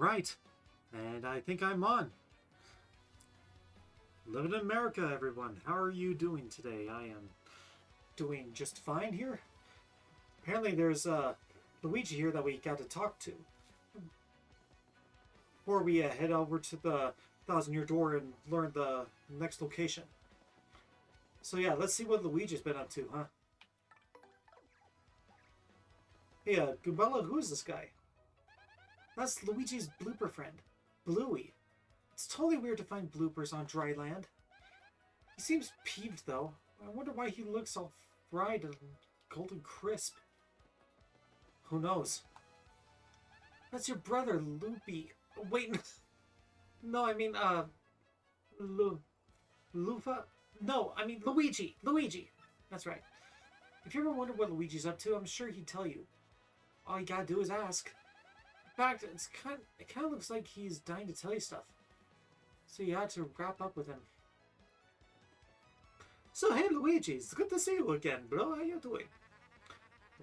Alright, and I think I'm on. Living in America, everyone. How are you doing today? I am doing just fine here. Apparently there's Luigi here that we got to talk to. Before we head over to the Thousand-Year Door and learn the next location. So yeah, let's see what Luigi's been up to, huh? Hey, Gubella, who is this guy? That's Luigi's blooper friend, Bluey. It's totally weird to find bloopers on dry land. He seems peeved, though. I wonder why he looks all fried and golden crisp. Who knows? That's your brother, Loopy. Wait, no, I mean, Lufa? No, I mean Luigi. Luigi. That's right. If you ever wonder what Luigi's up to, I'm sure he'd tell you. All you gotta do is ask. In fact, it kind of looks like he's dying to tell you stuff. So you had to wrap up with him. So hey Luigi, it's good to see you again, bro. How you doing?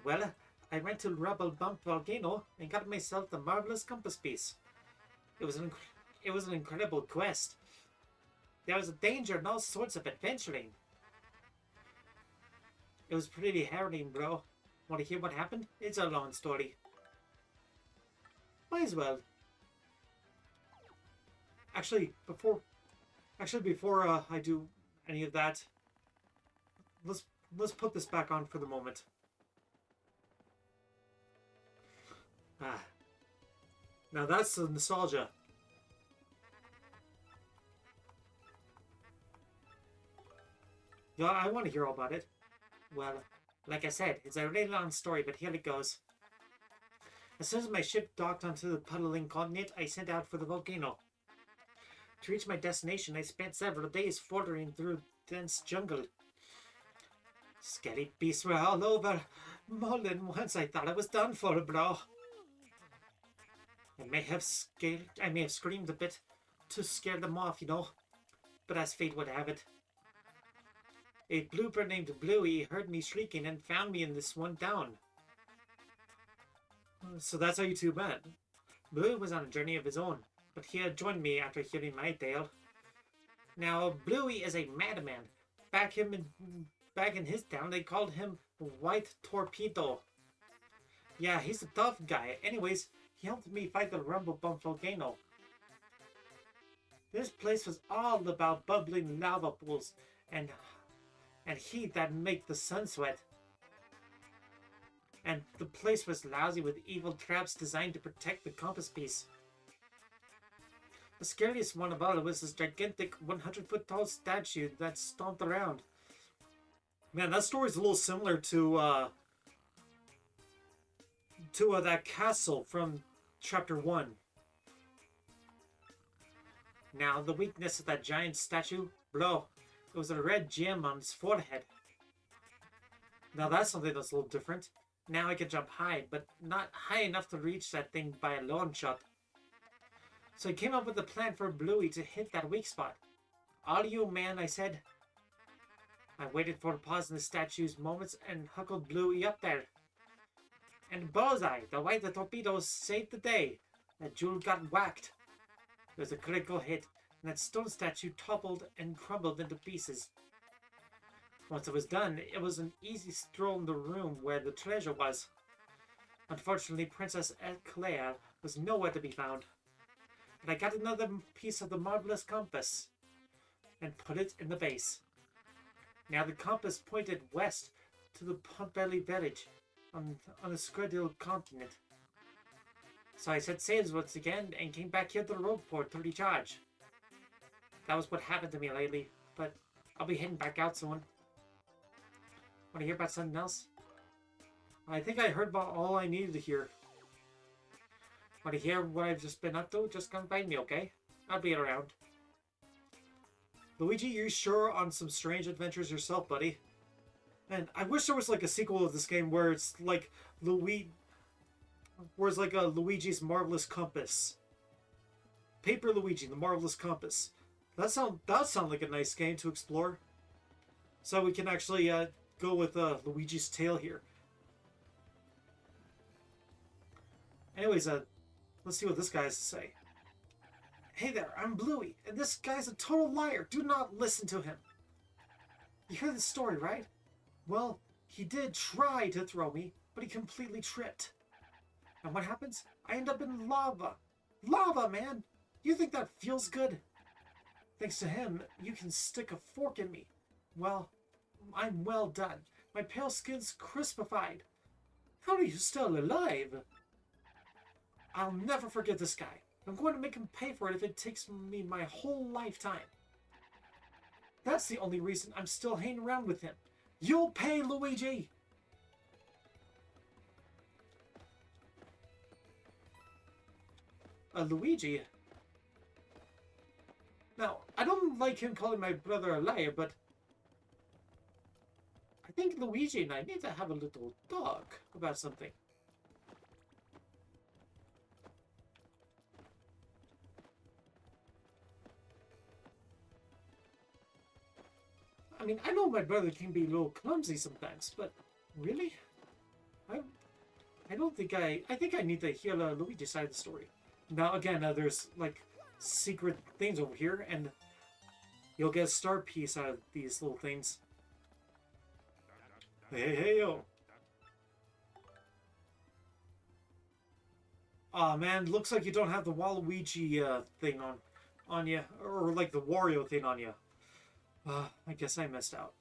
Well, I went to Rubble Bump Volcano and got myself the marvelous compass piece. It was an incredible quest. There was a danger and all sorts of adventuring. It was pretty harrowing, bro. Want to hear what happened? It's a long story. Might as well. Actually, before I do any of that, let's put this back on for the moment. Ah. Now that's the nostalgia. Yeah, I want to hear all about it. Well, like I said, it's a really long story, but here it goes. As soon as my ship docked onto the puddling continent, I set out for the volcano. To reach my destination, I spent several days wandering through dense jungle. Scary beasts were all over. More than once I thought I was done for, bro. I may have screamed a bit to scare them off, you know. But as fate would have it, a blooper named Bluey heard me shrieking and found me in this one down. So that's how you two met. Bluey was on a journey of his own, but he had joined me after hearing my tale. Now, Bluey is a madman. Back in his town, they called him White Torpedo. Yeah, he's a tough guy. Anyways, he helped me fight the Rumble Bump Volcano. This place was all about bubbling lava pools and heat that make the sun sweat. And the place was lousy with evil traps designed to protect the compass piece. The scariest one of all was this gigantic 100-foot tall statue that stomped around. Man, that story's a little similar to that castle from Chapter 1. Now, the weakness of that giant statue, bro, it was a red gem on his forehead. Now that's something that's a little different. Now I can jump high, but not high enough to reach that thing by a long shot. So I came up with a plan for Bluey to hit that weak spot. All you, man, I said. I waited for a pause in the statue's moments and huckled Bluey up there. And bullseye, the White Torpedo saved the day. That jewel got whacked. It was a critical hit, and that stone statue toppled and crumbled into pieces. Once it was done, it was an easy stroll in the room where the treasure was. Unfortunately, Princess Eclair was nowhere to be found. But I got another piece of the marvelous compass and put it in the base. Now the compass pointed west to the Pumpbelly village on the Squiddill continent. So I set sails once again and came back here to the road port to recharge. That was what happened to me lately, but I'll be heading back out soon. Want to hear about something else? I think I heard about all I needed to hear. Want to hear what I've just been up to? Just come find me, okay? I'll be around. Luigi, you sure on some strange adventures yourself, buddy? And I wish there was like a sequel of this game where it's like where it's like a Luigi's Marvelous Compass. Paper Luigi, the Marvelous Compass. That sound like a nice game to explore. So we can actually go with Luigi's Tale here. Anyways, Let's see what this guy has to say. Hey there, I'm Bluey, and this guy's a total liar. Do not listen to him. You hear this story, right? Well, he did try to throw me, but he completely tripped. And what happens? I end up in lava. Lava, man! You think that feels good? Thanks to him, you can stick a fork in me. Well, I'm well done. My pale skin's crispified. How are you still alive? I'll never forget this guy. I'm going to make him pay for it if it takes me my whole lifetime. That's the only reason I'm still hanging around with him. You'll pay, Luigi! Luigi? Now, I don't like him calling my brother a liar, but I think Luigi and I need to have a little talk about something. I mean, I know my brother can be a little clumsy sometimes, but really? I don't think I think I need to hear Luigi's side of the story. Now, again, there's, like, secret things over here, and you'll get a star piece out of these little things. Hey, yo. Aw, man, looks like you don't have the Waluigi thing on you, or like the Wario thing on you. I guess I missed out.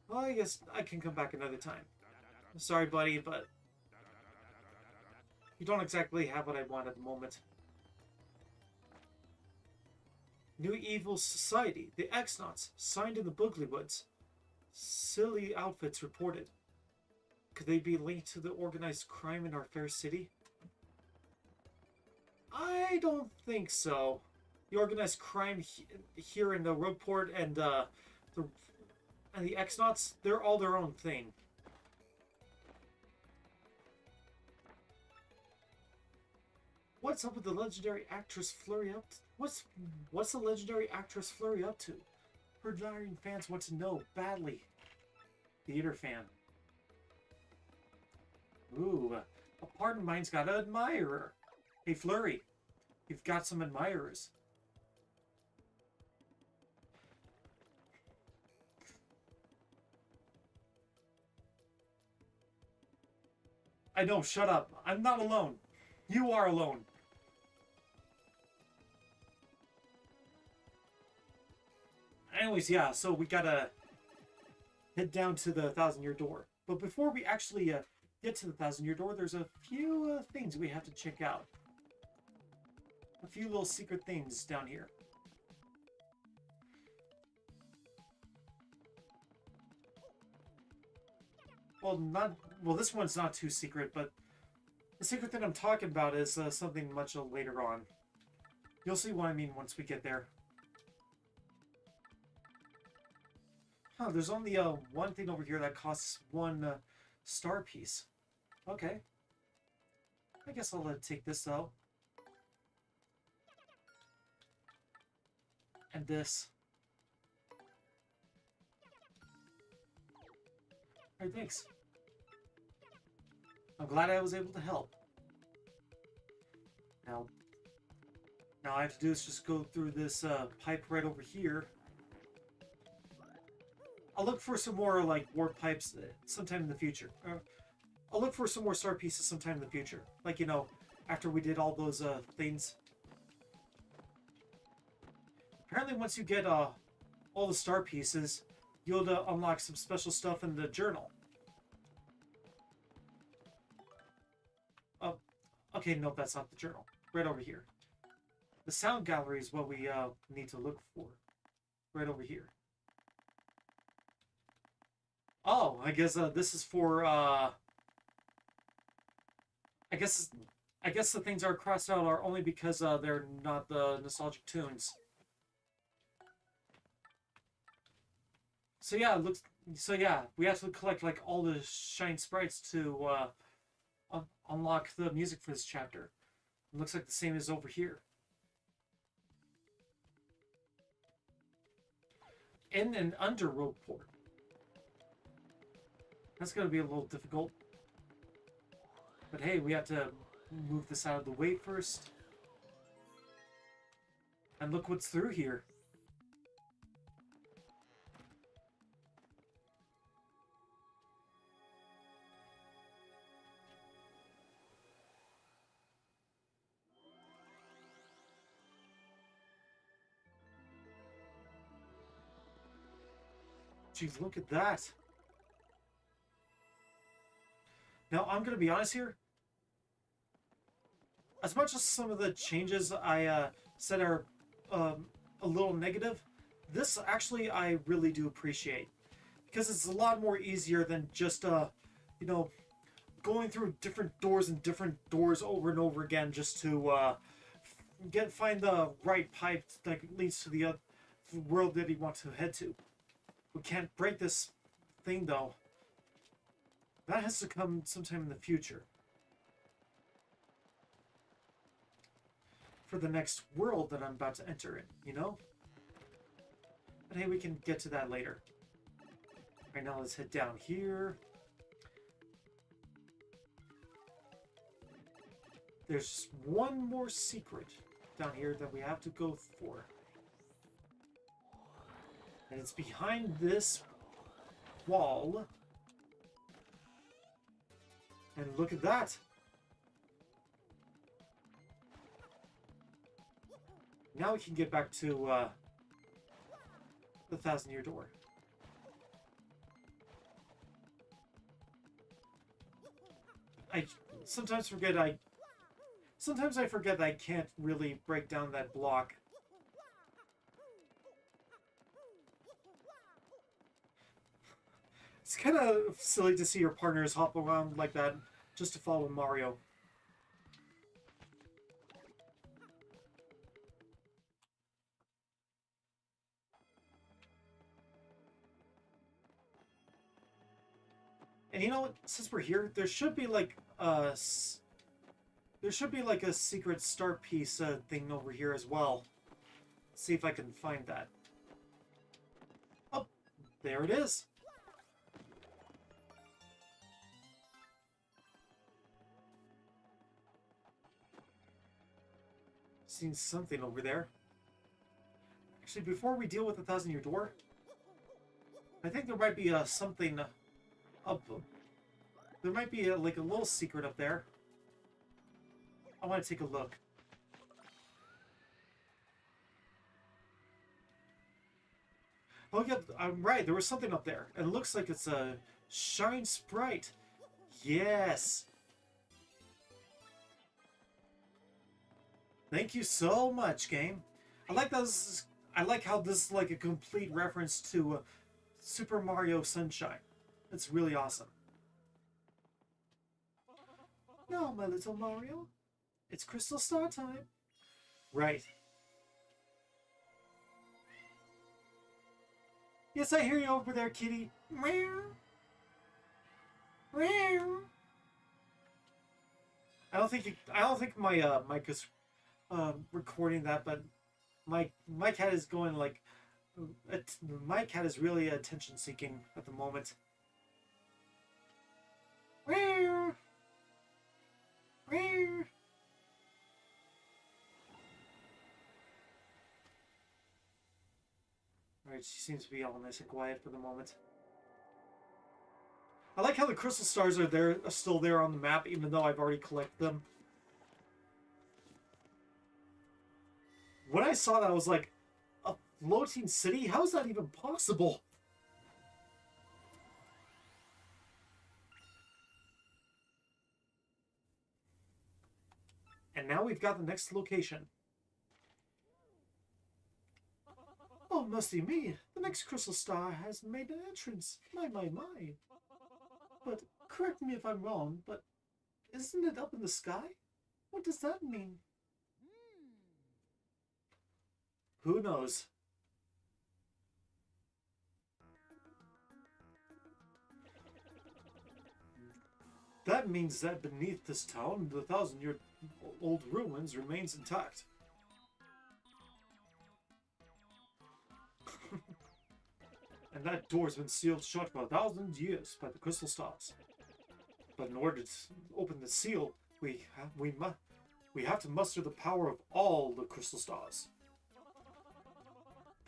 Well, I guess I can come back another time. Sorry, buddy, but you don't exactly have what I want at the moment. New Evil Society, the X-Nauts, signed in the Boogly Woods. Silly outfits reported. Could they be linked to the organized crime in our fair city? I don't think so. The organized crime here in the Roadport and the X-Nauts, they're all their own thing. What's up with the legendary actress Flurry up to? What's the legendary actress Flurry up to? Her admiring fans want to know badly. Theater fan. Ooh, a part of mine's got an admirer. Hey Flurry, you've got some admirers. I know, shut up. I'm not alone. You are alone. Anyways, yeah, so we gotta head down to the 1,000-year door. But before we actually get to the 1,000-year door, there's a few things we have to check out. A few little secret things down here. Well, this one's not too secret, but the secret that I'm talking about is something much later on. You'll see what I mean once we get there. Huh, there's only one thing over here that costs one star piece. Okay. I guess I'll take this though. And this. Alright, thanks. I'm glad I was able to help. Now all I have to do is just go through this pipe right over here. I'll look for some more, like, warp pipes sometime in the future. I'll look for some more star pieces sometime in the future. Like, you know, after we did all those things. Apparently, once you get all the star pieces, you'll unlock some special stuff in the journal. Oh, okay, nope, that's not the journal. Right over here. The sound gallery is what we need to look for. Right over here. Oh, I guess this is for I guess the things that are crossed out are only because they're not the nostalgic tunes. So yeah, we have to collect like all the shine sprites to unlock the music for this chapter. It looks like the same as over here. In and under Roadport. That's going to be a little difficult. But hey, we have to Move this out of the way first. And look what's through here. Jeez, look at that. Now, I'm going to be honest here. As much as some of the changes I said are a little negative, this actually I really do appreciate. Because it's a lot more easier than just, you know, going through different doors over and over again just to find the right pipe that leads to the world that you want to head to. We can't break this thing, though. That has to come sometime in the future. For the next world that I'm about to enter in, you know? But hey, we can get to that later. Right now, let's head down here. There's one more secret down here that we have to go for. And it's behind this wall. And look at that. Now we can get back to the 1,000-year door. I sometimes forget I can't really break down that block. It's kind of silly to see your partners hop around like that just to follow Mario. And you know what? Since we're here, there should be like a secret start piece thing over here as well. Let's see if I can find that. Oh, there it is. Seen something over there. Actually, before we deal with the 1,000-year door, I think there might be something up. There might be like a little secret up there. I want to take a look. Oh yeah, I'm right. There was something up there. And it looks like it's a Shine Sprite. Yes. Thank you so much, game. I like those. I like how this is like a complete reference to Super Mario Sunshine. It's really awesome. Now, my little Mario, it's Crystal Star time. Right. Yes, I hear you over there, kitty. Meow. Meow. I don't think my mic is recording that, but my cat is going like my cat is really attention seeking at the moment. Meow. Meow. Alright, she seems to be all nice and quiet for the moment. I like how the crystal stars are still there on the map, even though I've already collected them. When I saw that, I was like, a floating city? How is that even possible? And now we've got the next location. Oh, mercy me. The next crystal star has made an entrance. My. But, correct me if I'm wrong, but isn't it up in the sky? What does that mean? Who knows? That means that beneath this town, the 1,000-year-old ruins remains intact. And that door's been sealed shut for 1,000 years by the crystal stars. But in order to open the seal, We have to muster the power of all the crystal stars.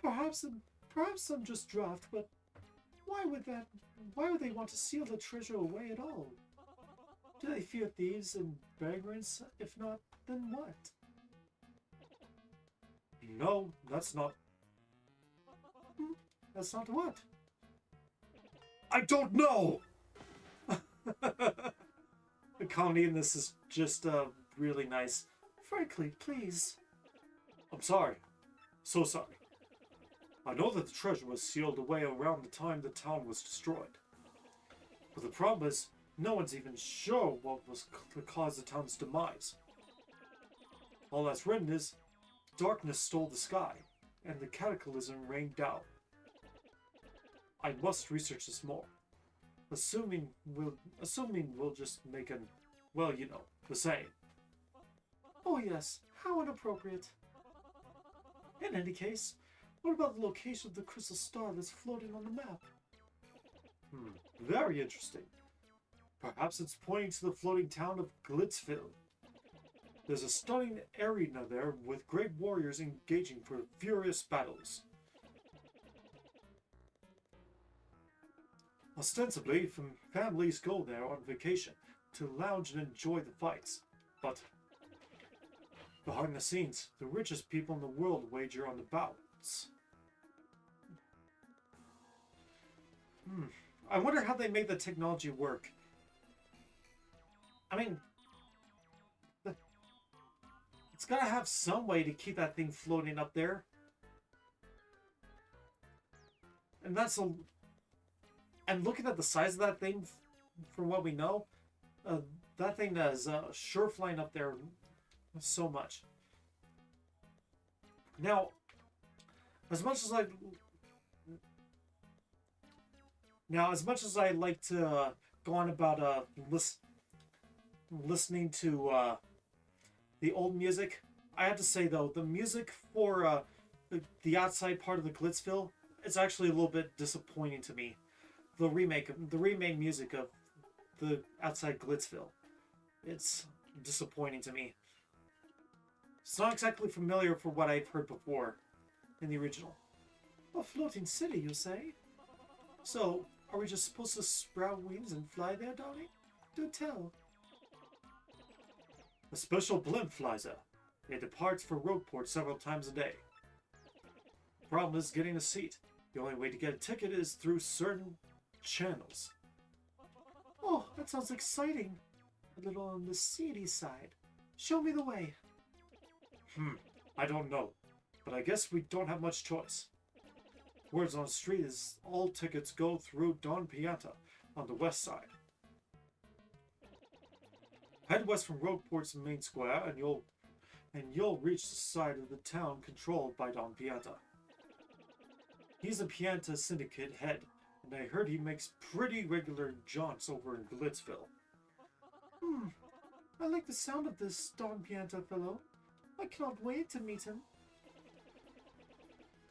Perhaps, perhaps some just draft, but why would that? Why would they want to seal the treasure away at all? Do they fear thieves and vagrants? If not, then what? No, that's not. That's not what? I don't know! The comedy in this is just really nice. Frankly, please. I'm sorry. So sorry. I know that the treasure was sealed away around the time the town was destroyed. But the problem is, no one's even sure what was to cause the town's demise. All that's written is, darkness stole the sky, and the cataclysm rained down. I must research this more. Assuming we'll just make an, well, you know, the same. Oh yes, how inappropriate. In any case, what about the location of the crystal star that's floating on the map? Very interesting. Perhaps it's pointing to the floating town of Glitzville. There's a stunning arena there with great warriors engaging for furious battles. Ostensibly, families go there on vacation to lounge and enjoy the fights, but behind the scenes, the richest people in the world wager on the bouts. I wonder how they make the technology work. I mean, it's gotta have some way to keep that thing floating up there. And that's a... And looking at the size of that thing, from what we know, that thing is sure flying up there so much. Now, as much as I like to go on about listening to the old music, I have to say though, the music for the outside part of the Glitzville, it's actually a little bit disappointing to me. The remake music of the outside Glitzville, it's disappointing to me. It's not exactly familiar for what I've heard before in the original. A floating city, you say? So, are we just supposed to sprout wings and fly there, darling? Do tell. A special blimp flies there. It departs for Roadport several times a day. The problem is getting a seat. The only way to get a ticket is through certain channels. Oh, that sounds exciting. A little on the seedy side. Show me the way. I don't know, but I guess we don't have much choice. Words on the street is all tickets go through Don Pianta on the west side. Head west from Roadport's main square and you'll reach the side of the town controlled by Don Pianta. He's a Pianta syndicate head, and I heard he makes pretty regular jaunts over in Glitzville. I like the sound of this Don Pianta fellow. I cannot wait to meet him.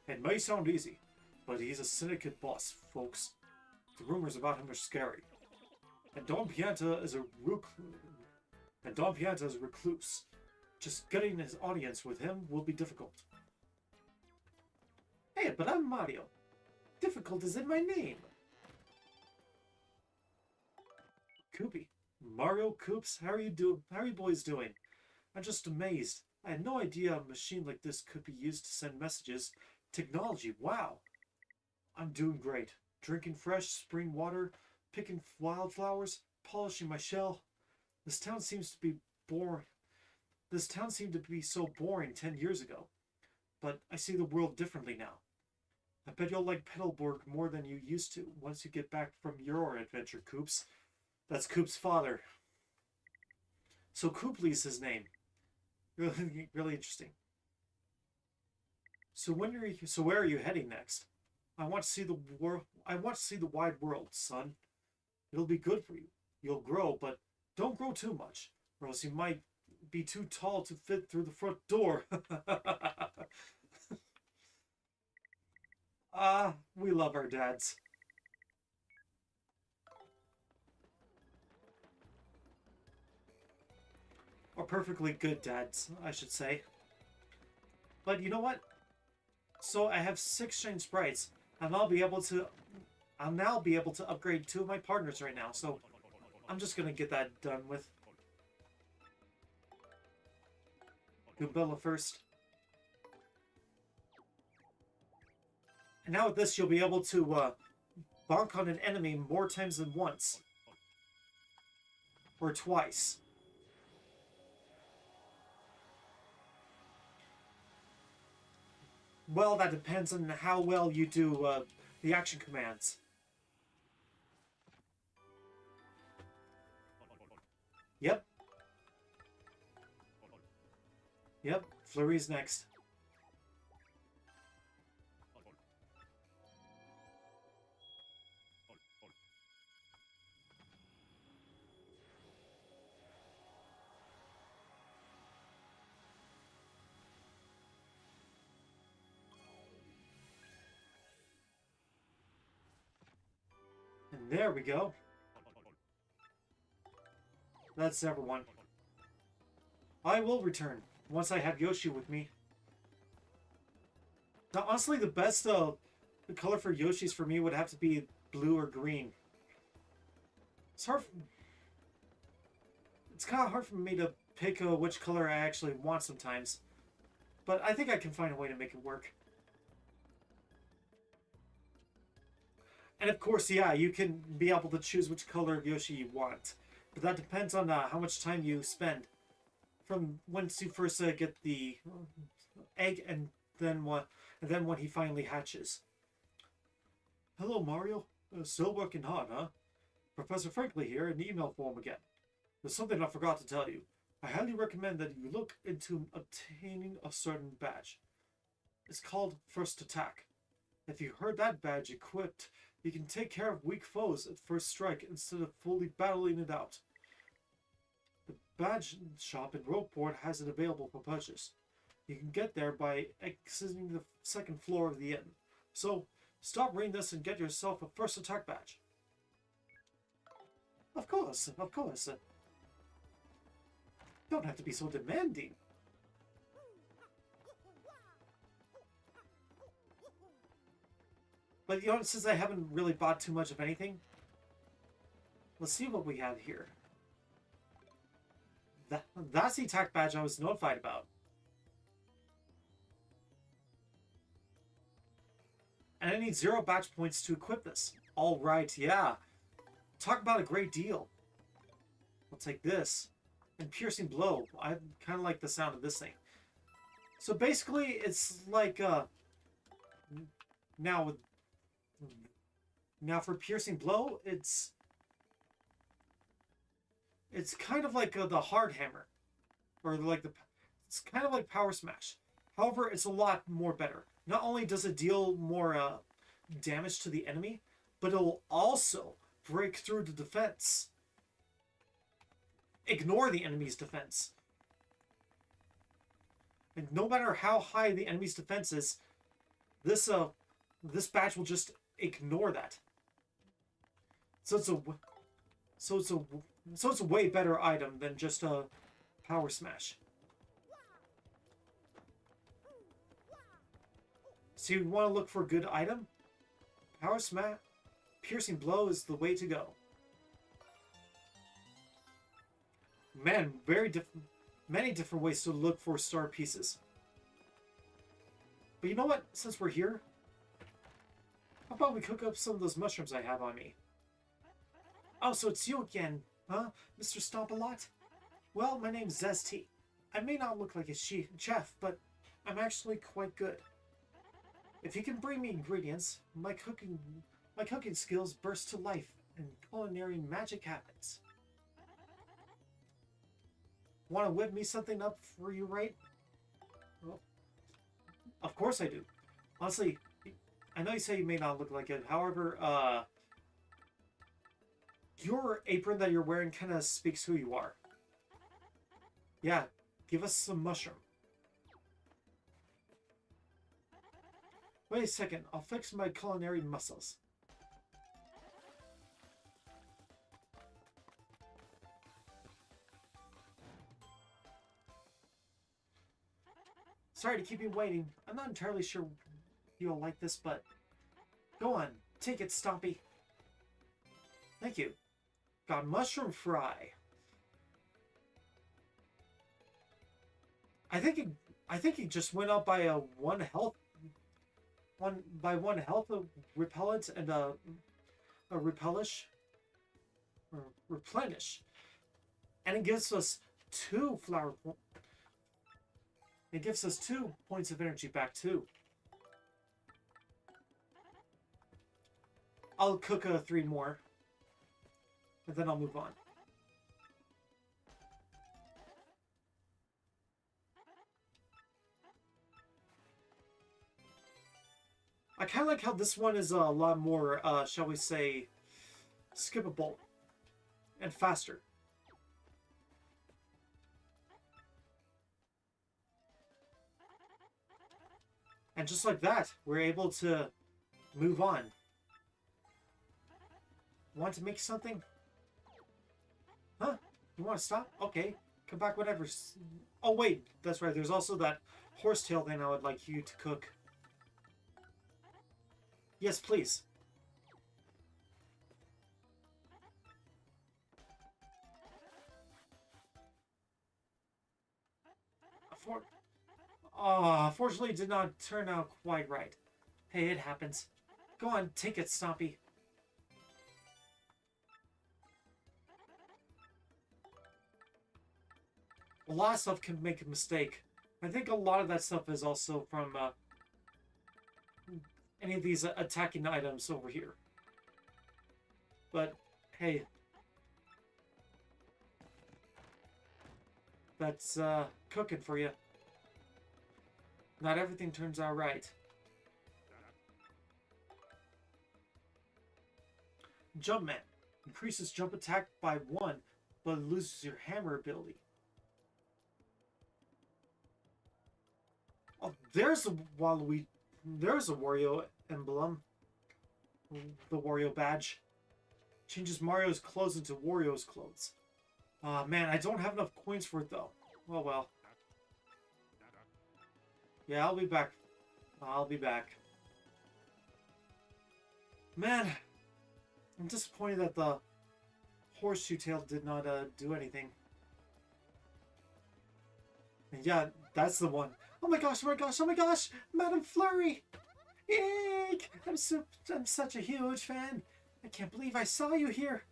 It may sound easy, but he's a syndicate boss, folks. The rumors about him are scary. And Don Pianta is a recluse. Just getting his audience with him will be difficult. Hey, but I'm Mario. Difficult is in my name. Koopy. Mario, Koops, how are you boys doing? I'm just amazed. I had no idea a machine like this could be used to send messages. Technology, wow. I'm doing great. Drinking fresh spring water, picking wildflowers, polishing my shell. This town seemed to be so boring 10 years ago. But I see the world differently now. I bet you'll like Petalburg more than you used to once you get back from your adventure, Koops. That's Coop's father. So Cooply's his name. Really interesting. So where are you heading next? I want to see the wide world, son. It'll be good for you. You'll grow, but don't grow too much, or else you might be too tall to fit through the front door. We love our dads. Or perfectly good dads, I should say. But you know what? So I have 6 shine sprites, and I'll now be able to upgrade 2 of my partners right now. So I'm just gonna get that done with. Goombella first. And now with this, you'll be able to bonk on an enemy more times than once. Or twice. Well, that depends on how well you do the action commands. Yep. Yep, Flurry's next. And there we go. That's everyone. I will return once I have Yoshi with me. Now, honestly, the best the color for Yoshi's for me would have to be blue or green. It's hard. It's kind of hard for me to pick which color I actually want sometimes, but I think I can find a way to make it work. And of course, yeah, you can be able to choose which color of Yoshi you want, but that depends on how much time you spend from once you first get the egg, and then when he finally hatches. Hello, Mario. Still working hard, huh? Professor Franklin here in email form again. There's something I forgot to tell you. I highly recommend that you look into obtaining a certain badge. It's called First Attack. If you heard that badge equipped, you can take care of weak foes at first strike instead of fully battling it out. The badge shop in Rogueport has it available for purchase. You can get there by exiting the 2nd floor of the inn. So, stop reading this and get yourself a First Attack badge. Of course, of course. Don't have to be so demanding. But you know, since I haven't really bought too much of anything, let's see what we have here. That's the attack badge I was notified about. And I need 0 badge points to equip this. Alright, yeah. Talk about a great deal. I'll take this. And Piercing Blow. I kind of like the sound of this thing. So basically, it's like, now for Piercing Blow, it's kind of like the Hard Hammer. Or like it's kind of like Power Smash. However, it's a lot more better. Not only does it deal more damage to the enemy, but it'll also break through the defense. Ignore the enemy's defense. And no matter how high the enemy's defense is, this badge will just ignore that. So it's a way better item than just a Power Smash. So you want to look for a good item? Power Smash, Piercing Blow is the way to go. Man, many different ways to look for star pieces. But you know what? Since we're here, how about we cook up some of those mushrooms I have on me? Oh, so it's you again, huh, Mr. Stomp-A-Lot? Well, my name's Zesty. I may not look like a chef, but I'm actually quite good. If you can bring me ingredients, my cooking skills burst to life and culinary magic happens. Want to whip me something up for you, right? Well, of course I do. Honestly, I know you say you may not look like it. However, your apron that you're wearing kind of speaks who you are. Yeah, give us some mushroom. Wait a second, I'll fix my culinary muscles. Sorry to keep you waiting. I'm not entirely sure you'll like this, but go on, take it, Stompy. Thank you. Got mushroom fry. I think it just went up by one health repellent and a replenish, and it gives us 2 flower points. It gives us 2 points of energy back too. I'll cook 3 more, and then I'll move on. I kind of like how this one is a lot more, shall we say, skippable and faster. And just like that, we're able to move on. Want to make something? Huh? You want to stop? Okay. Come back whenever. Oh, wait. That's right. There's also that horsetail thing I would like you to cook. Yes, please. Fortunately, it did not turn out quite right. Hey, it happens. Go on, take it, Stompy. A lot of stuff can make a mistake. I think a lot of that stuff is also from any of these attacking items over here. But, hey. That's cooking for you. Not everything turns out right. Jumpman. Increases jump attack by 1, but loses your hammer ability. Oh, there's a Waluigi. There's a Wario emblem. The Wario badge. Changes Mario's clothes into Wario's clothes. Aw, man, I don't have enough coins for it, though. Oh, well. Yeah, I'll be back. I'll be back. Man, I'm disappointed that the horseshoe tail did not do anything. And yeah, that's the one. Oh my gosh, oh my gosh, oh my gosh! Madame Flurry! Eek! I'm such a huge fan. I can't believe I saw you here.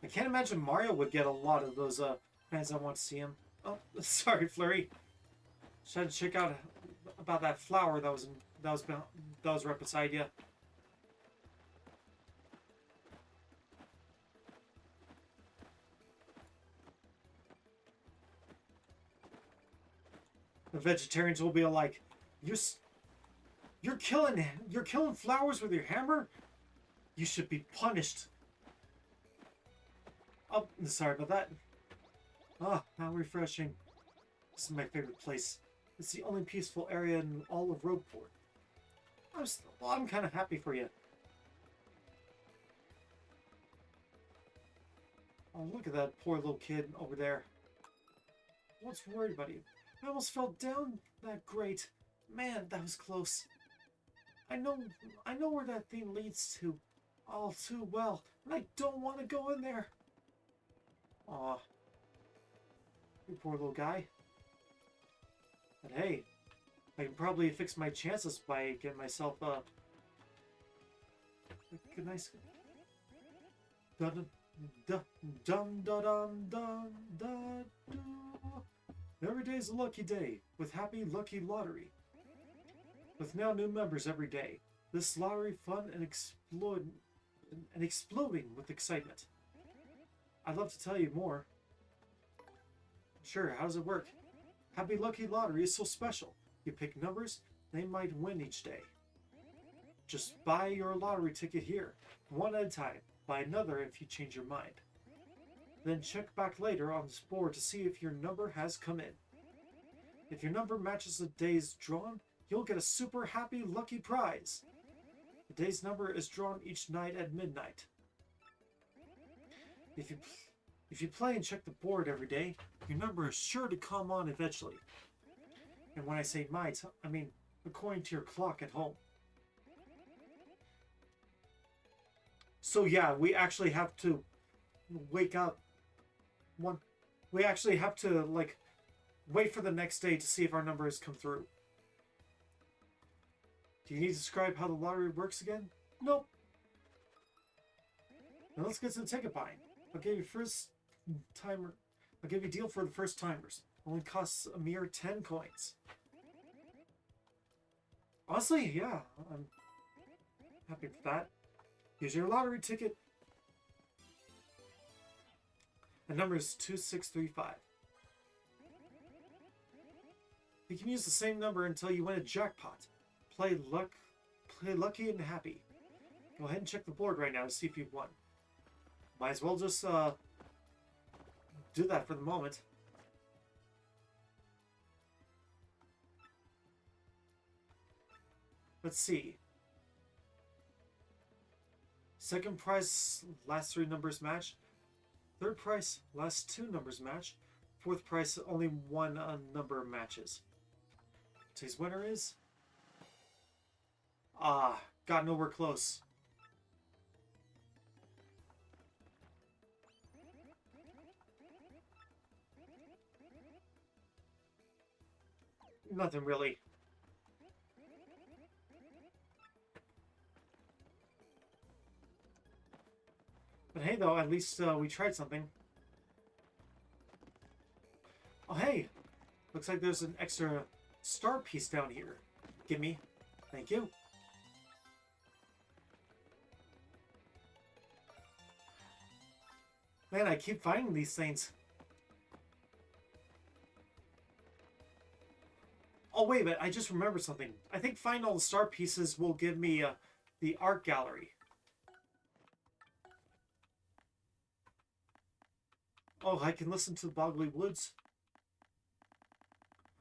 I can't imagine Mario would get a lot of those fans that want to see him. Oh, sorry, Flurry. Just had to check out about that flower that was right beside you. The vegetarians will be like, you're killing flowers with your hammer? You should be punished. Oh, sorry about that. Ah, how refreshing. This is my favorite place. It's the only peaceful area in all of Rogueport. I'm kind of happy for you. Oh, look at that poor little kid over there. What's worried about you? I almost fell down that grate. Man, that was close. I know where that thing leads to all too well, and I don't want to go in there. Aw. You poor little guy. But hey, I can probably fix my chances by getting myself a nice... Dun dun dun dun dun dun dun dun. Every day's a lucky day with Happy Lucky Lottery. With now new members every day, this lottery fun and exploding with excitement. I'd love to tell you more. Sure, how does it work? Happy Lucky Lottery is so special. You pick numbers, they might win each day. Just buy your lottery ticket here, one at a time. Buy another if you change your mind. Then check back later on this board to see if your number has come in. If your number matches the day's drawn, you'll get a super happy lucky prize. The day's number is drawn each night at midnight. If If you play and check the board every day, your number is sure to come on eventually. And when I say might, I mean according to your clock at home. So yeah, we actually have to wake up we actually have to, like, wait for the next day to see if our numbers come through. Do you need to describe how the lottery works again? Nope. Now let's get some ticket buying. I'll give you a deal for the first timers. Only costs a mere 10 coins. Honestly, yeah, I'm happy for that. Here's your lottery ticket. The number is 2635. You can use the same number until you win a jackpot. Play lucky and happy. Go ahead and check the board right now to see if you've won. Might as well just do that for the moment. Let's see. Second prize, last 3 numbers match. Third prize, last 2 numbers match. Fourth prize, only 1 number matches. Today's winner is... got nowhere close. Nothing really. But hey, though, at least we tried something. Oh, hey! Looks like there's an extra star piece down here. Give me. Thank you. Man, I keep finding these things. Oh, wait a minute. I just remembered something. I think finding all the star pieces will give me the art gallery. Oh, I can listen to the Boggly Woods.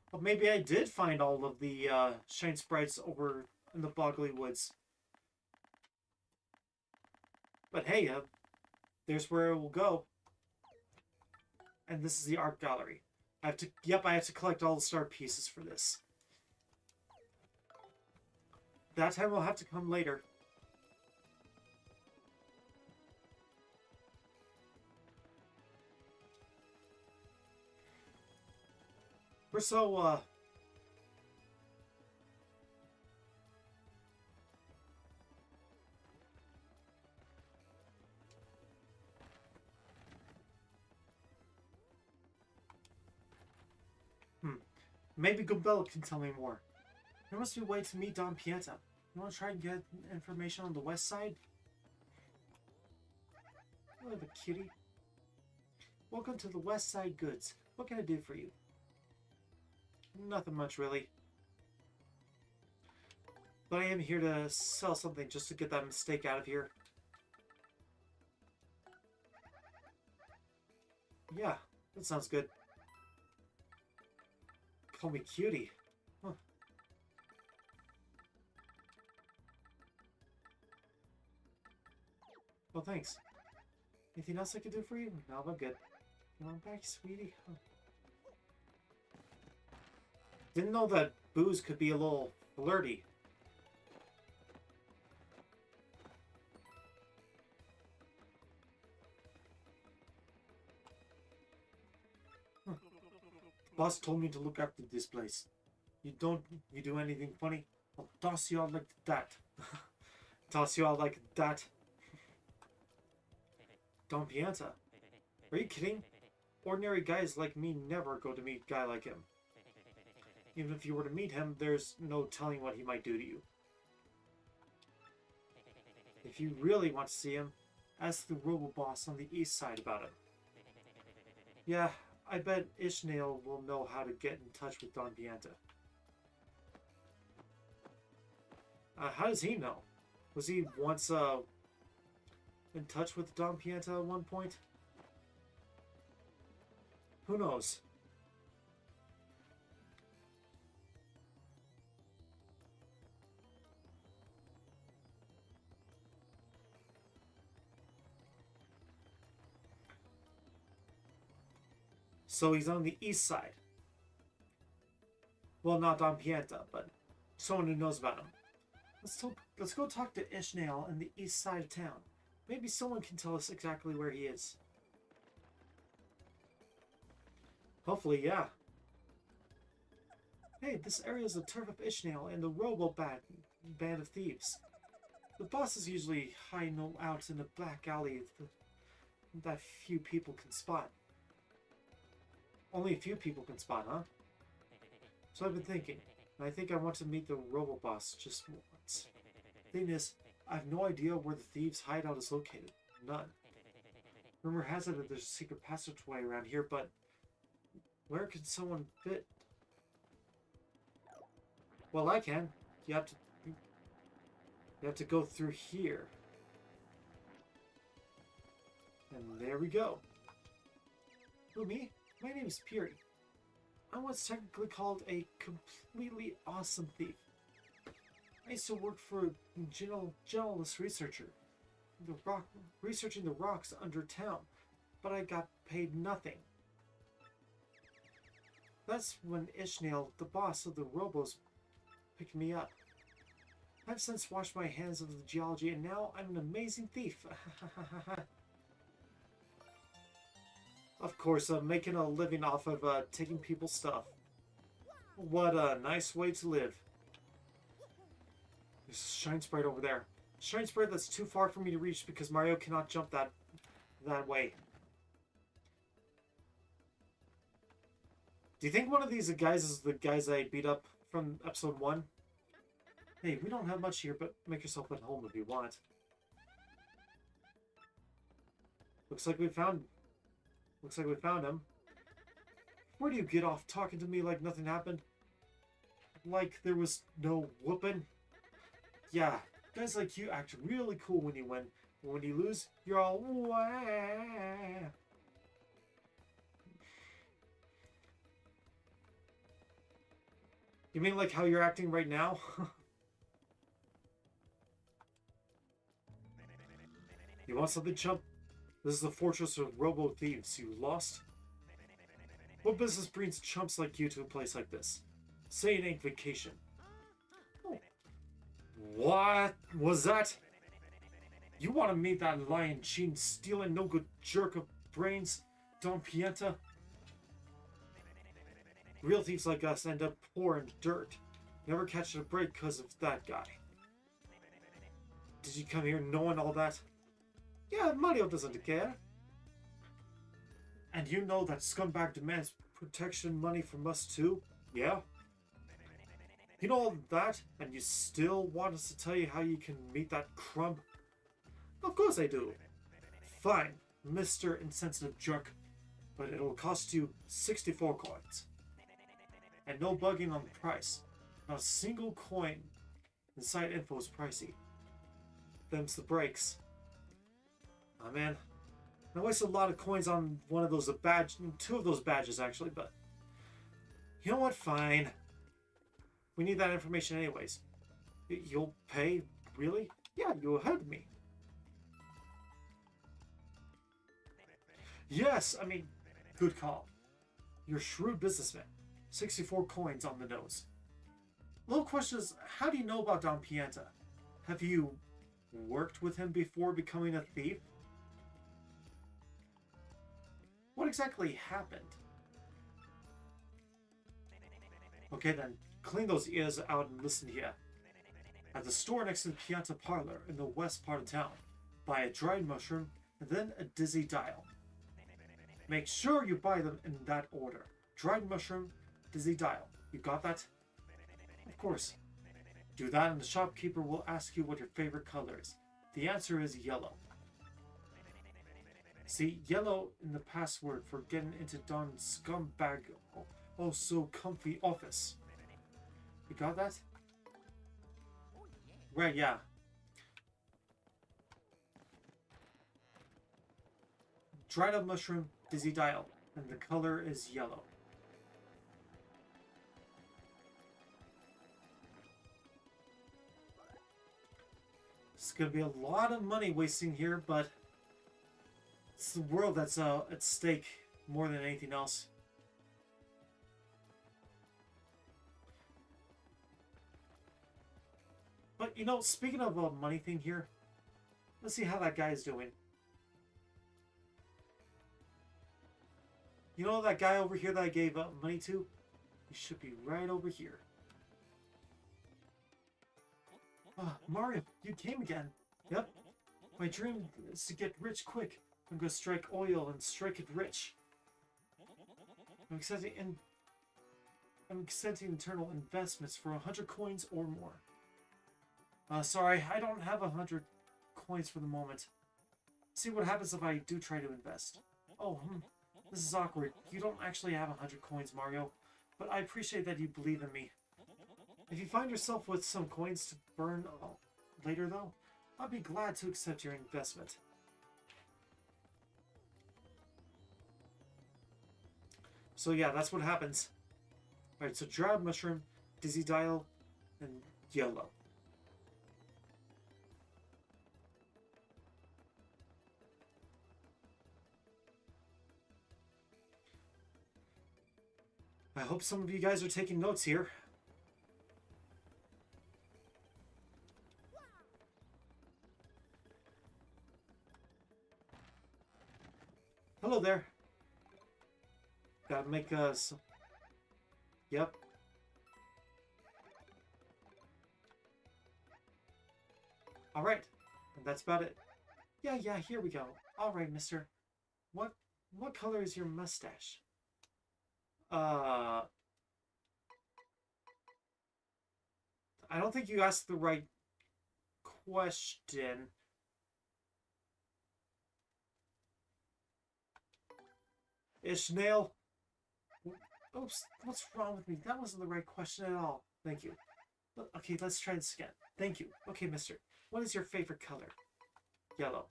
Well, maybe I did find all of the Shine Sprites over in the Boggly Woods. But hey, there's where it will go. And this is the art gallery. I have to collect all the star pieces for this. That time will have to come later. We're so, Maybe Gumbella can tell me more. There must be a way to meet Don Pieta. You want to try and get information on the west side? Oh, the kitty. Welcome to the West Side Goods. What can I do for you? Nothing much, really. But I am here to sell something just to get that mistake out of here. Yeah, that sounds good. Call me cutie. Huh. Well, thanks. Anything else I could do for you? No, I'm good. Come on back, sweetie. Huh. Didn't know that booze could be a little flirty. Huh. The boss told me to look after this place. You do anything funny, I'll toss you out like that. Toss you out like that. Don Pieta. Are you kidding? Ordinary guys like me never go to meet a guy like him. Even if you were to meet him, there's no telling what he might do to you. If you really want to see him, ask the Robo-Boss on the east side about him. Yeah, I bet Ishmael will know how to get in touch with Don Pieta. How does he know? Was he once in touch with Don Pieta at one point? Who knows? So he's on the east side. Well, not Don Pieta, but someone who knows about him. Let's go talk to Ishmael in the east side of town. Maybe someone can tell us exactly where he is. Hopefully, yeah. Hey, this area is the turf of Ishmael and the band of thieves. The bosses usually hide out in the back alley that few people can spot. Only a few people can spot, huh? So I've been thinking, and I think I want to meet the robo-boss just once. Thing is, I have no idea where the thieves' hideout is located. None. Rumor has it that there's a secret passageway around here, but where could someone fit? Well, I can. You have to go through here. And there we go. Who, me? My name is Puri. I'm what's technically called a completely awesome thief. I used to work for a journalist researcher, researching the rocks under town, but I got paid nothing. That's when Ishmael, the boss of the Robos, picked me up. I've since washed my hands of the geology, and now I'm an amazing thief. Of course, I'm making a living off of taking people's stuff. What a nice way to live. There's a shine sprite over there. Shine sprite that's too far for me to reach because Mario cannot jump that way. Do you think one of these guys is the guys I beat up from episode 1? Hey, we don't have much here, but make yourself at home if you want. Looks like we found him. Where do you get off talking to me like nothing happened? Like there was no whooping? Yeah, guys like you act really cool when you win. But when you lose, you're all wah. You mean like how you're acting right now? You want something, chump? This is the fortress of robo-thieves. You lost? What business brings chumps like you to a place like this? Say it ain't vacation. Oh. What was that? You want to meet that lying, cheating, stealing, no good jerk of brains, Don Pieta? Real thieves like us end up poor in dirt. Never catch a break because of that guy. Did you come here knowing all that? Yeah, Mario doesn't care. And you know that scumbag demands protection money from us too? Yeah? You know all that, and you still want us to tell you how you can meet that crumb? Of course I do. Fine, Mr. Insensitive Jerk. But it'll cost you 64 coins. And no bugging on the price. Not a single coin inside info is pricey. Them's the breaks. Oh man. I wasted a lot of coins on one of those two of those badges actually, but you know what? Fine. We need that information anyways. You'll pay? Really? Yeah, you ahead me. Yes, I mean, good call. You're a shrewd businessman. 64 coins on the nose. Little question is, how do you know about Don Pieta? Have you worked with him before becoming a thief? What exactly happened? Okay then, clean those ears out and listen here. At the store next to the Pieta Parlor in the west part of town, buy a dried mushroom and then a dizzy dial. Make sure you buy them in that order. Dried mushroom, dizzy dial. You got that? Of course. Do that and the shopkeeper will ask you what your favorite color is. The answer is yellow. See, yellow in the password for getting into Don's scumbag oh so comfy office. You got that? Right, yeah. Dried up mushroom, dizzy dial, and the color is yellow. It's gonna be a lot of money wasting here, but it's the world that's at stake more than anything else. But, you know, speaking of a money thing here, let's see how that guy is doing. You know that guy over here that I gave money to? He should be right over here. Mario, you came again. Yep. My dream is to get rich quick. I'm gonna strike oil and strike it rich. I'm accepting internal investments for 100 coins or more. Sorry, I don't have 100 coins for the moment. See what happens if I do try to invest. Oh, this is awkward. You don't actually have 100 coins, Mario, but I appreciate that you believe in me. If you find yourself with some coins to burn later, though, I'll be glad to accept your investment. So yeah, that's what happens. Alright, so drab mushroom, dizzy dial, and yellow. I hope some of you guys are taking notes here. Hello there. Gotta make us. Yep. Alright. And that's about it. Yeah, here we go. Alright, mister. What color is your mustache? I don't think you asked the right question. Ishnail? Oops, what's wrong with me? That wasn't the right question at all. Thank you. Okay, let's try this again. Thank you. Okay, mister. What is your favorite color? Yellow.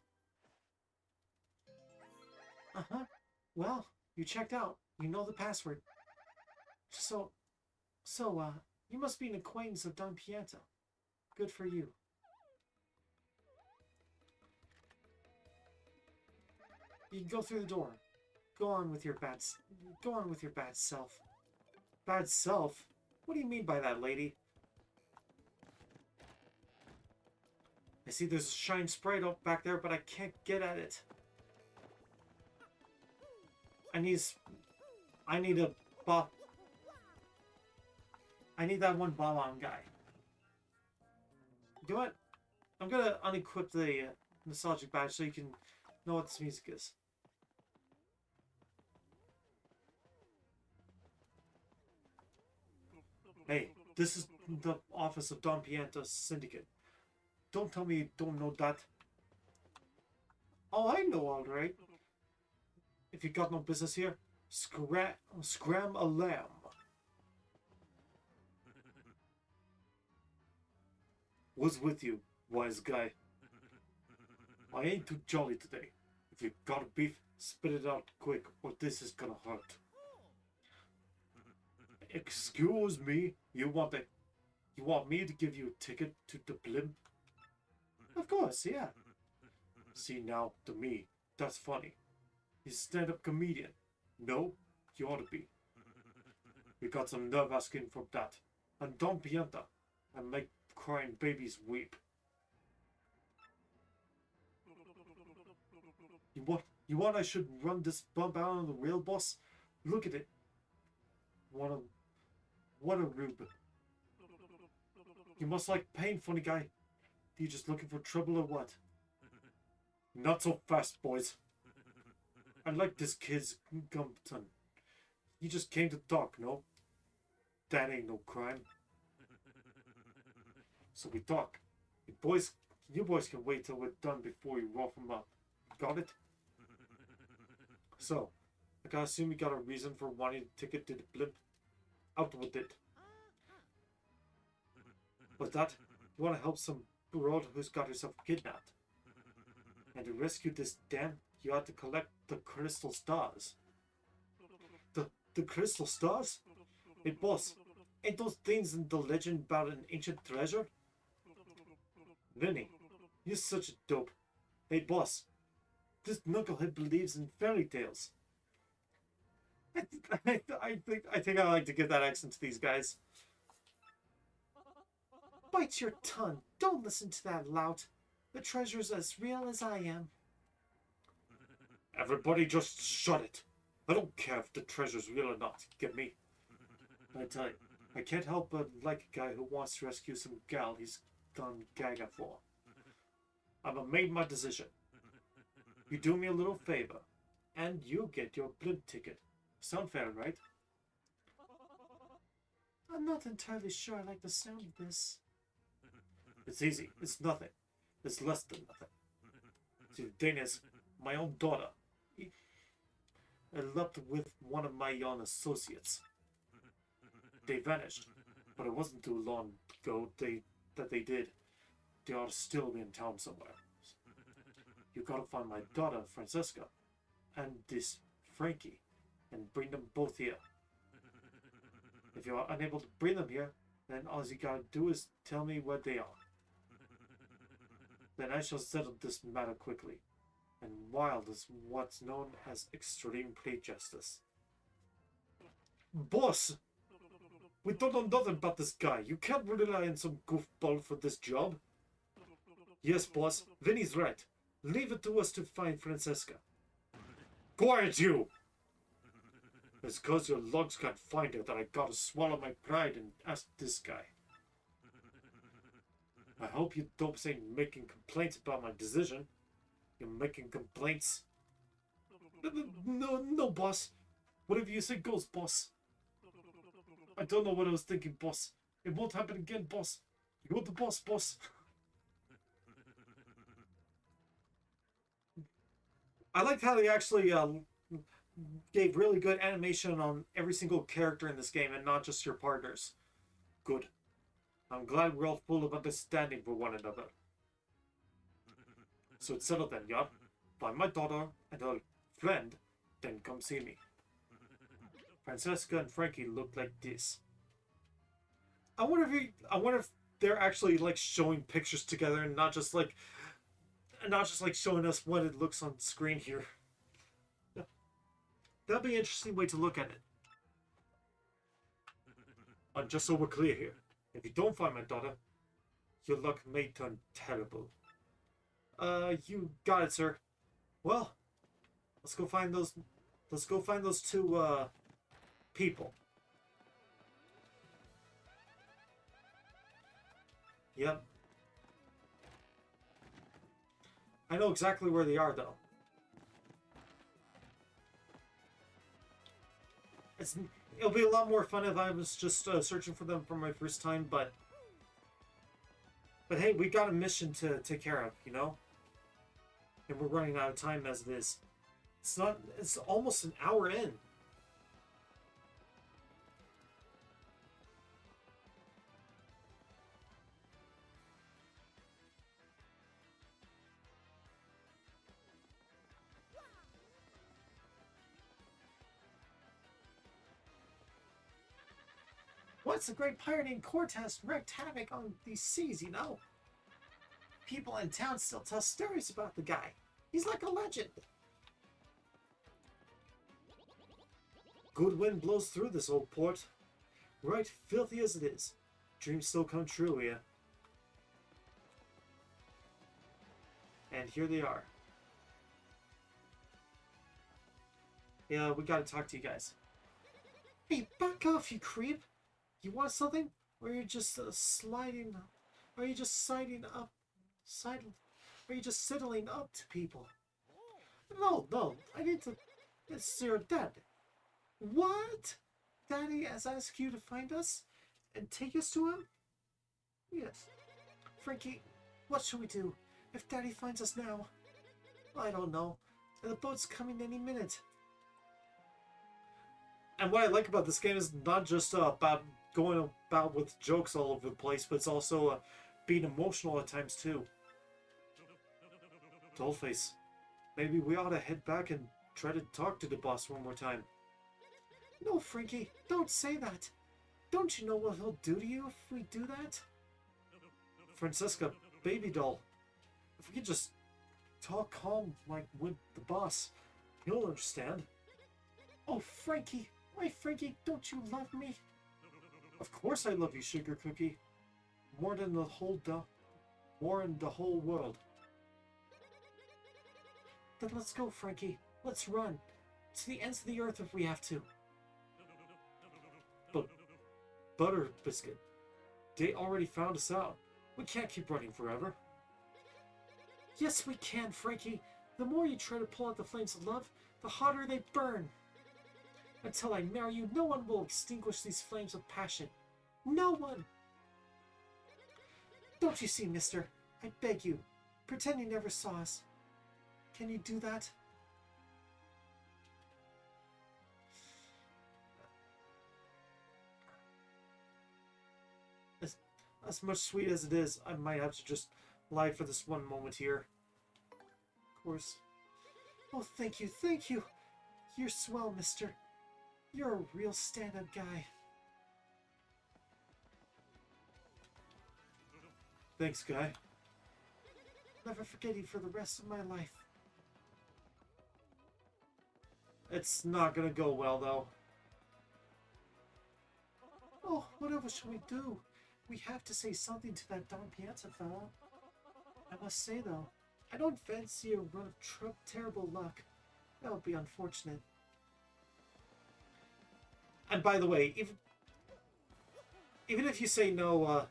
Uh-huh. Well, you checked out. You know the password. So, you must be an acquaintance of Don Pietro. Good for you. You can go through the door. Go on with your bad self. Bad self? What do you mean by that, lady? I see there's a shine sprite up back there, but I can't get at it. I need that one Balon guy. You know what? I'm gonna unequip the nostalgic badge so you can know what this music is. Hey, this is the office of Don Pieto's syndicate. Don't tell me you don't know that. Oh, I know, all right. If you got no business here, scram a lamb. What's with you, wise guy? I ain't too jolly today. If you got beef, spit it out quick, or this is gonna hurt. Excuse me, you want me to give you a ticket to the blimp? Of course, yeah. See now, to me, that's funny. He's a stand-up comedian. No, you ought to be. We got some nerve asking for that. And Don Pienta, and make crying babies weep. You want I should run this bump out on the rail, boss? Look at it. What a rube. You must like pain, funny guy. You just looking for trouble or what? Not so fast, boys. I like this kid's gumpton. He just came to talk, no? That ain't no crime. So we talk. You boys can wait till we're done before you rough him up. Got it? So, I gotta assume you got a reason for wanting a ticket to the blimp. Out with it. But that, you want to help some broad who's got herself kidnapped. And to rescue this dam, you have to collect the crystal stars. The crystal stars? Hey boss, ain't those things in the legend about an ancient treasure? Vinny, you're such a dope. Hey boss, this knucklehead believes in fairy tales. I think I like to give that accent to these guys. Bite your tongue. Don't listen to that lout. The treasure's as real as I am. Everybody just shut it. I don't care if the treasure's real or not, get me? I tell you, I can't help but like a guy who wants to rescue some gal he's gone gaga for. I've made my decision. You do me a little favor, and you get your blimp ticket. Sound fair, right? I'm not entirely sure I like the sound of this. It's easy. It's nothing. It's less than nothing. See, the thing is, my own daughter. I left with one of my young associates. They vanished, but it wasn't too long ago that they did. They ought to still be in town somewhere. You gotta find my daughter, Francesca, and this Frankie, and bring them both here. If you're unable to bring them here, then all you gotta do is tell me where they are. Then I shall settle this matter quickly, and wild is what's known as extreme plea justice. Boss! We don't know nothing about this guy. You can't rely on some goofball for this job. Yes, boss. Vinny's right. Leave it to us to find Francesca. Quiet, you! It's cause your lugs can't find her that I gotta swallow my pride and ask this guy. I hope you dopes ain't making complaints about my decision. You're making complaints? No, boss. Whatever you say goes, boss. I don't know what I was thinking, boss. It won't happen again, boss. You're the boss, boss. I liked how they actually gave really good animation on every single character in this game and not just your partners. Good. I'm glad we're all full of understanding for one another. So it's settled then, yeah? Find my daughter and her friend, then come see me. Francesca and Frankie look like this. I wonder if they're actually like showing pictures together and not just like showing us what it looks on screen here. That'd be an interesting way to look at it. And just so we're clear here, if you don't find my daughter, your luck may turn terrible. You got it, sir. Well, let's go find those two people. Yep. I know exactly where they are, though. It'll be a lot more fun if I was just searching for them for my first time, but hey, we got a mission to take care of, you know? And we're running out of time as it is. It's almost an hour in. Once a great pirate named Cortez wreaked havoc on these seas, you know? People in town still tell stories about the guy. He's like a legend. Good wind blows through this old port. Right filthy as it is. Dreams still come true here. And here they are. Yeah, we gotta talk to you guys. Hey, back off, you creep! You want something? Or are you just sliding? Or are you just sidling up? Are you just sidling up to people? No, I need to. It's your dad. What? Daddy has asked you to find us and take us to him? Yes. Frankie, what should we do if Daddy finds us now? I don't know. The boat's coming any minute. And what I like about this game is not just about going about with jokes all over the place, but it's also being emotional at times too. Dollface, maybe we ought to head back and try to talk to the boss one more time. No, Frankie, don't say that. Don't you know what he'll do to you if we do that? Francesca, baby doll, if we could just talk calm like with the boss, he'll understand. Oh, Frankie, why, Frankie, don't you love me? Of course I love you, Sugar Cookie. More than the whole more in the whole world. Then let's go, Frankie. Let's run. To the ends of the earth if we have to. But, Butter Biscuit, they already found us out. We can't keep running forever. Yes, we can, Frankie. The more you try to pull out the flames of love, the hotter they burn. Until I marry you, no one will extinguish these flames of passion. No one! Don't you see, mister? I beg you. Pretend you never saw us. Can you do that? As much sweet as it is, I might have to just lie for this one moment here. Of course. Oh, thank you, thank you. You're swell, mister. You're a real stand-up guy. Thanks, guy. Never forget you for the rest of my life. It's not gonna go well, though. Oh, whatever shall we do? We have to say something to that Don Piazza fellow. I must say, though, I don't fancy a run of terrible luck. That would be unfortunate. And by the way, even if you say no,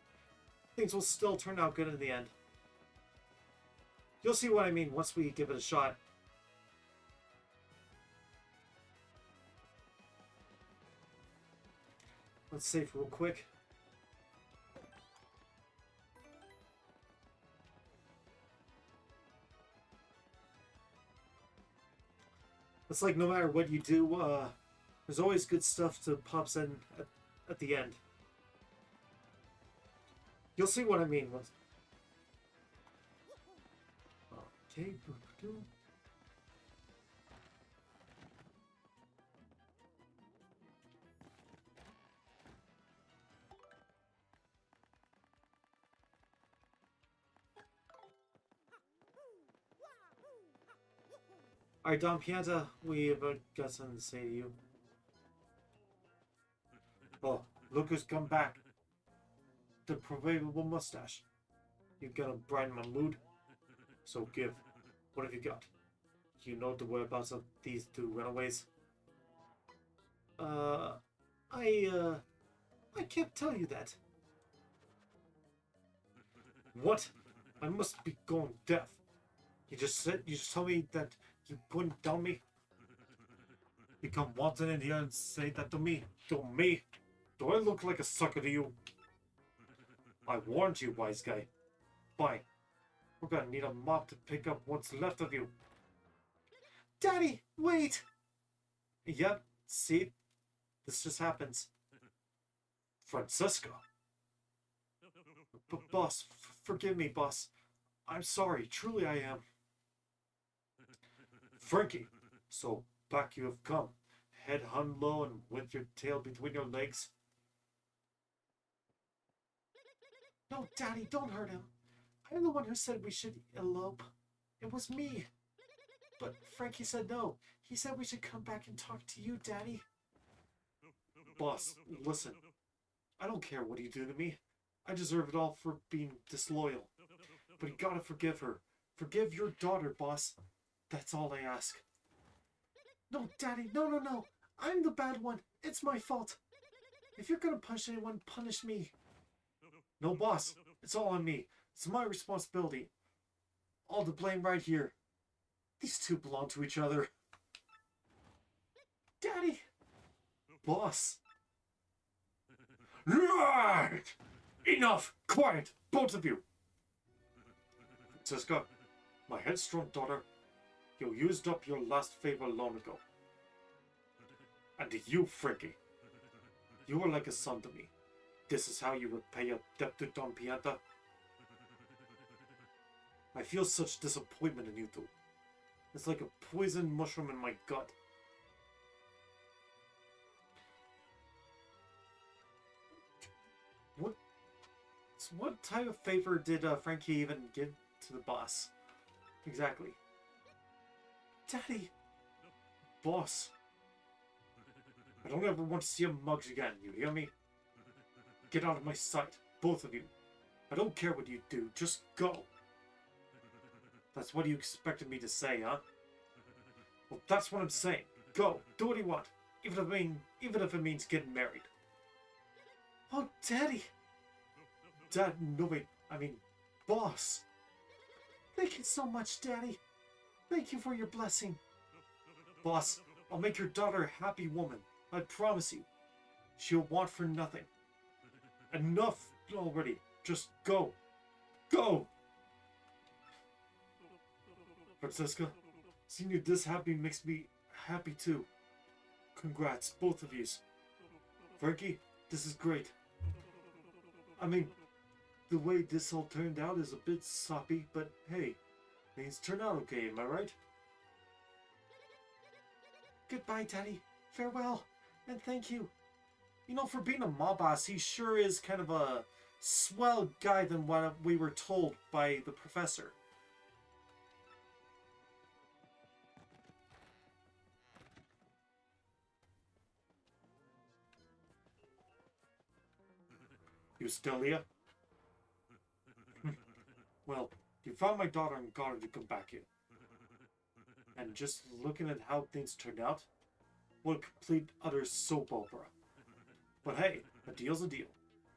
things will still turn out good in the end. You'll see what I mean once we give it a shot. Let's save real quick. It's like no matter what you do, there's always good stuff to pops in at the end. You'll see what I mean. Okay. Alright, Don Pianta, we have got something to say to you. Oh, look who's come back. The proverbial mustache. You gonna brighten my mood? So give. What have you got? You know the whereabouts of these two runaways? I can't tell you that. What? I must be going deaf. You just told me that you couldn't tell me? You come wanting in here and say that to me? To me? Do I look like a sucker to you? I warned you, wise guy. Fine. We're gonna need a mop to pick up what's left of you. Daddy, wait! Yep, see? This just happens. Francisco. Boss, forgive me, boss. I'm sorry, truly I am. Frankie, so back you have come, head hung low and with your tail between your legs. No, Daddy, don't hurt him. I'm the one who said we should elope. It was me. But Frankie said no. He said we should come back and talk to you, Daddy. Boss, listen. I don't care what you do to me. I deserve it all for being disloyal. But you gotta forgive her. Forgive your daughter, boss. That's all I ask. No, Daddy, no. I'm the bad one. It's my fault. If you're gonna punish anyone, punish me. No, boss. It's all on me. It's my responsibility. All the blame right here. These two belong to each other. Daddy! Boss. Right! Enough! Quiet! Both of you! Francisca, my headstrong daughter, you used up your last favor long ago. And you, Frankie, you were like a son to me. This is how you repay your debt to Don Pianta? I feel such disappointment in you two. It's like a poison mushroom in my gut. What type of favor did Frankie even give to the boss? Exactly. Daddy! Boss. I don't ever want to see your mugs again, you hear me? Get out of my sight, both of you. I don't care what you do, just go. That's what you expected me to say, huh? Well, that's what I'm saying. Go, do what you want, even if it means getting married. Oh, Daddy! Dad, no wait, I mean, Boss. Thank you so much, Daddy. Thank you for your blessing. Boss, I'll make your daughter a happy woman. I promise you. She'll want for nothing. Enough already. Just go. Go! Francesca, seeing you this happy makes me happy too. Congrats, both of yous. Frankie, this is great. I mean, the way this all turned out is a bit soppy, but hey, things turn out okay, am I right? Goodbye, Daddy. Farewell, and thank you. You know, for being a mob boss, he sure is kind of a swell guy than what we were told by the professor. You still here? Well, you found my daughter and got her to come back here. And just looking at how things turned out, what a complete, utter soap opera. But hey, a deal's a deal.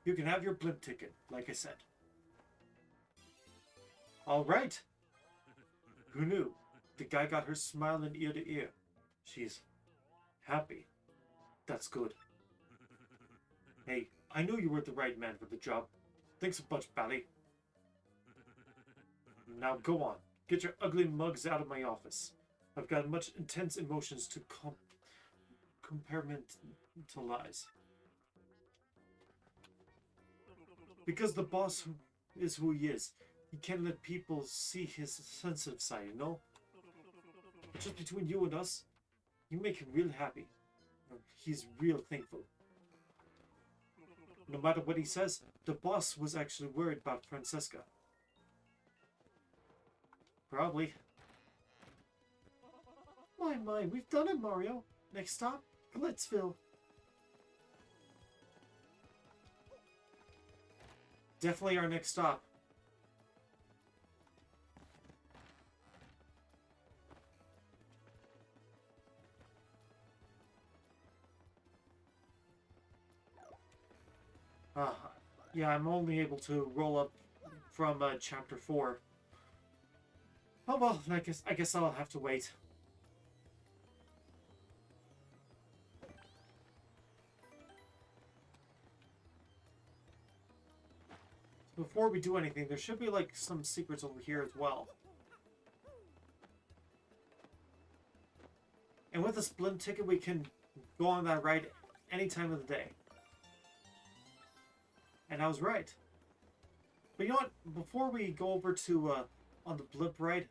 You can have your blimp ticket, like I said. Alright! Who knew? The guy got her smiling ear to ear. She's happy. That's good. Hey, I knew you were the right man for the job. Thanks a bunch, Bally. Now go on. Get your ugly mugs out of my office. I've got much intense emotions to compartmentalize. Because the boss is who he is. He can't let people see his sensitive side, you know? But just between you and us, you make him real happy. He's real thankful. No matter what he says, the boss was actually worried about Francesca. Probably. My, we've done it, Mario. Next stop, Glitzville. Definitely our next stop. Yeah, I'm only able to roll up from chapter 4. Oh well, I guess I'll have to wait. Before we do anything, there should be like some secrets over here as well. And with a blimp ticket, we can go on that ride any time of the day. And I was right. But you know what? Before we go over to on the blimp ride,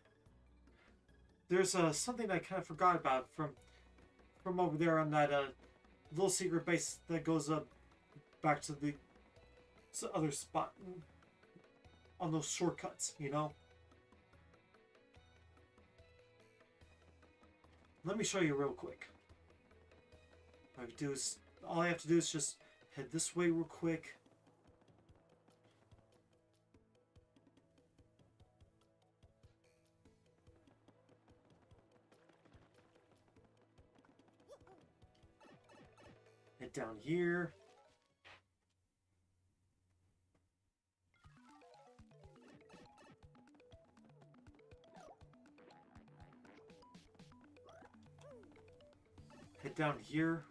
there's something I kind of forgot about from over there on that little secret base that goes up back to the other spot on those shortcuts, you know? Let me show you real quick. All I have to do is just head this way real quick. Head down here. Head down here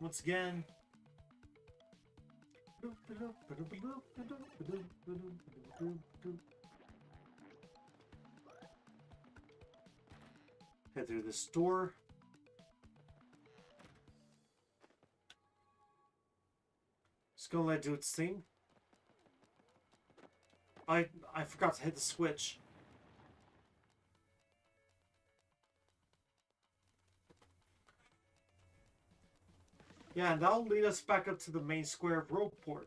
once again. Head through this door. Just gonna let it do its thing. I forgot to hit the switch. Yeah, and that'll lead us back up to the main square of Rogueport.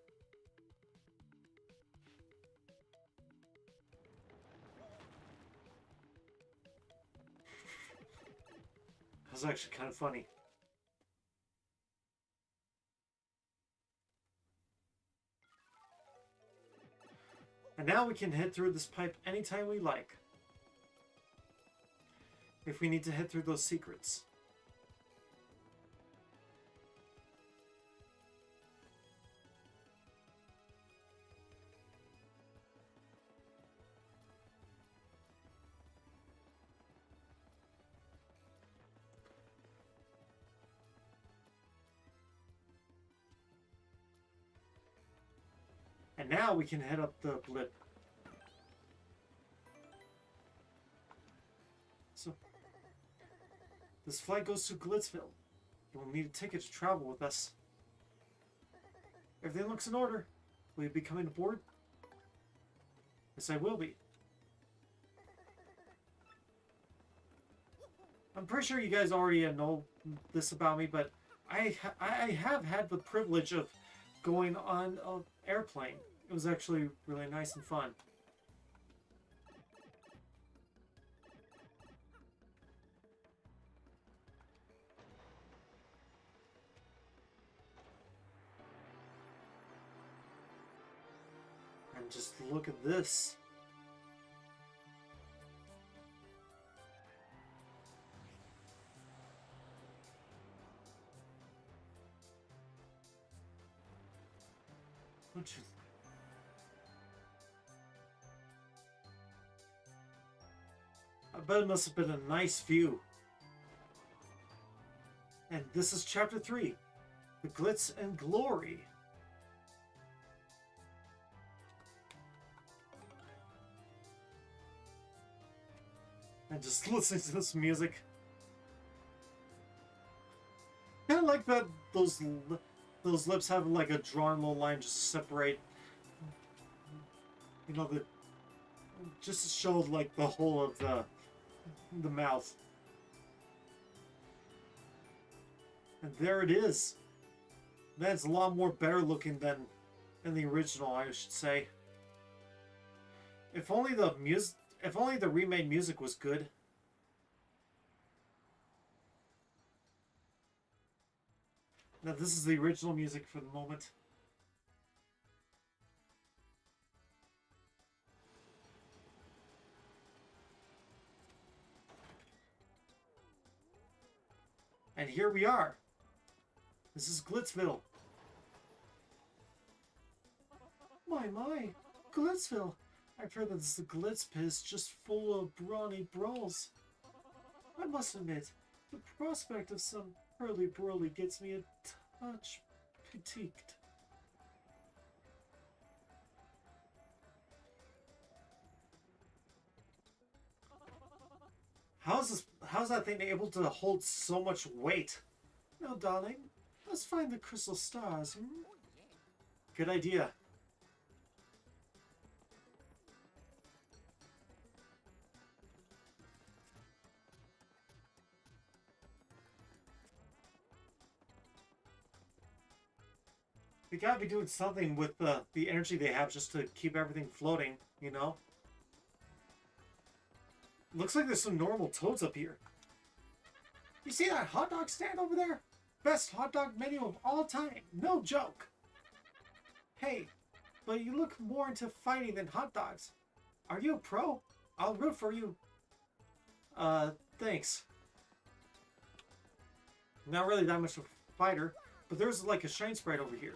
That's actually kind of funny. And now we can head through this pipe anytime we like. If we need to head through those secrets. And now we can head up the blip. So, this flight goes to Glitzville. You will need a ticket to travel with us. Everything looks in order. Will you be coming aboard? Yes, I will be. I'm pretty sure you guys already know this about me, but I have had the privilege of going on an airplane. It was actually really nice and fun. And just look at this. Don't you... I bet it must have been a nice view. And this is chapter 3, The Glitz and Glory. And just listening to this music. Kind of like that those lips have like a drawn little line just to separate. You know, just to show like the whole of the mouth. And there it is. That's a lot more better looking than in the original, I should say. If only the remade music was good. Now this is the original music for the moment. And here we are. This is Glitzville. My, Glitzville. I've heard that the Glitz pit is just full of brawny brawls. I must admit, the prospect of some hurly-burly gets me a touch fatigued. How's that thing able to hold so much weight? No, darling. Let's find the crystal stars. Good idea. We gotta be doing something with the energy they have just to keep everything floating, you know? Looks like there's some normal toads up here. You see that hot dog stand over there? Best hot dog menu of all time. No joke. Hey, but you look more into fighting than hot dogs. Are you a pro? I'll root for you. Thanks. Not really that much of a fighter, but there's like a shine sprite over here.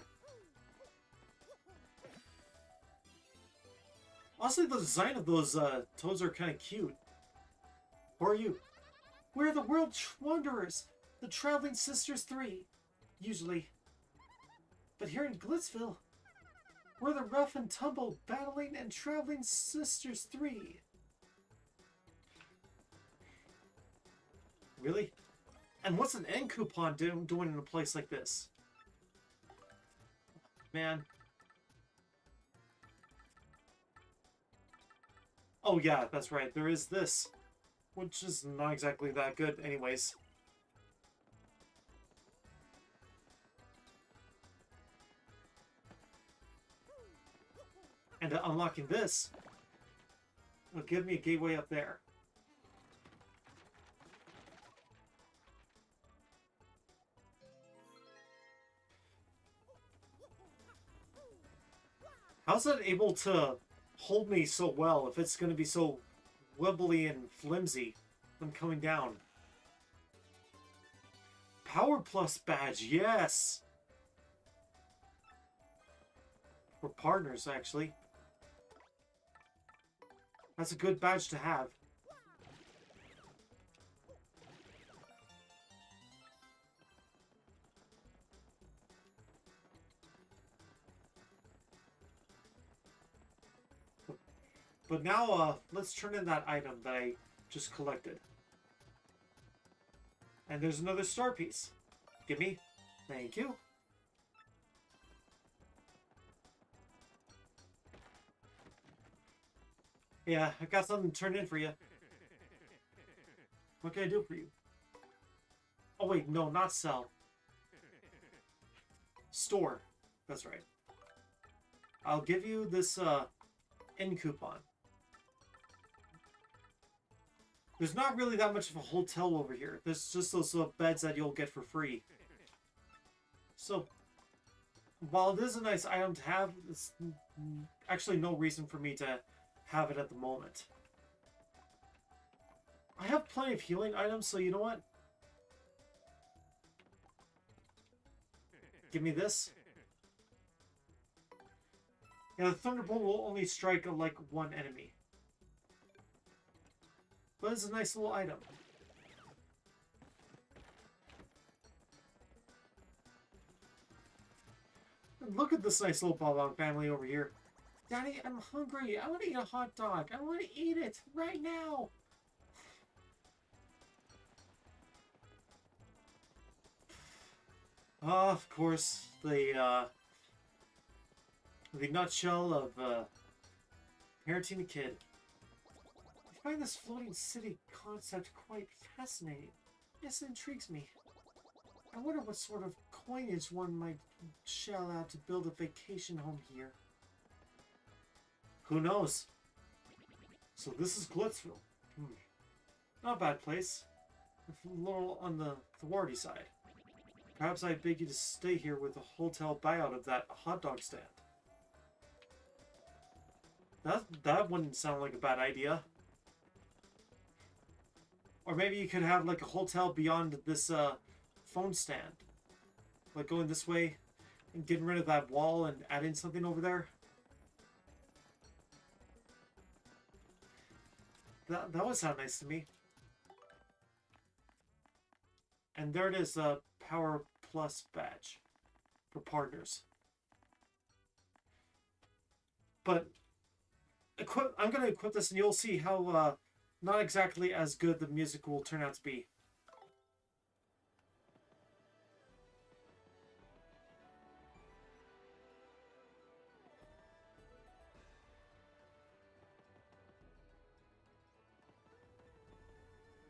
Also, the design of those toads are kind of cute. Who are you? We're the World Wanderers, the Traveling Sisters 3, usually. But here in Glitzville, we're the rough and tumble Battling and Traveling Sisters 3. Really? And what's an end coupon doing in a place like this? Man. Oh yeah, that's right, there is this. Which is not exactly that good anyways. And unlocking this will give me a gateway up there. How's it able to hold me so well if it's going to be so wibbly and flimsy when coming down. Power Plus badge, yes! We're partners, actually. That's a good badge to have. But now, let's turn in that item that I just collected. And there's another star piece. Give me. Thank you. Yeah, I got something turned in for you. What can I do for you? Oh wait, no, not sell. Store. That's right. I'll give you this in coupon. There's not really that much of a hotel over here. There's just those beds that you'll get for free. So, while it is a nice item to have, it's actually no reason for me to have it at the moment. I have plenty of healing items, so you know what? Give me this. Yeah, the Thunderbolt will only strike like one enemy. But it's a nice little item. And look at this nice little Bob family over here. Daddy, I'm hungry. I want to eat a hot dog. I want to eat it right now. Of course, the nutshell of parenting a kid. I find this floating city concept quite fascinating. Yes, it intrigues me. I wonder what sort of coinage one might shell out to build a vacation home here. Who knows? So this is Glitzville. Not a bad place. A little on the thwarty side. Perhaps I beg you to stay here with a hotel buyout of that hot dog stand. That wouldn't sound like a bad idea. Or maybe you could have like a hotel beyond this phone stand. Like going this way and getting rid of that wall and adding something over there. That would sound nice to me. And there it is, Power Plus badge for partners. But I'm going to equip this and you'll see how not exactly as good the music will turn out to be.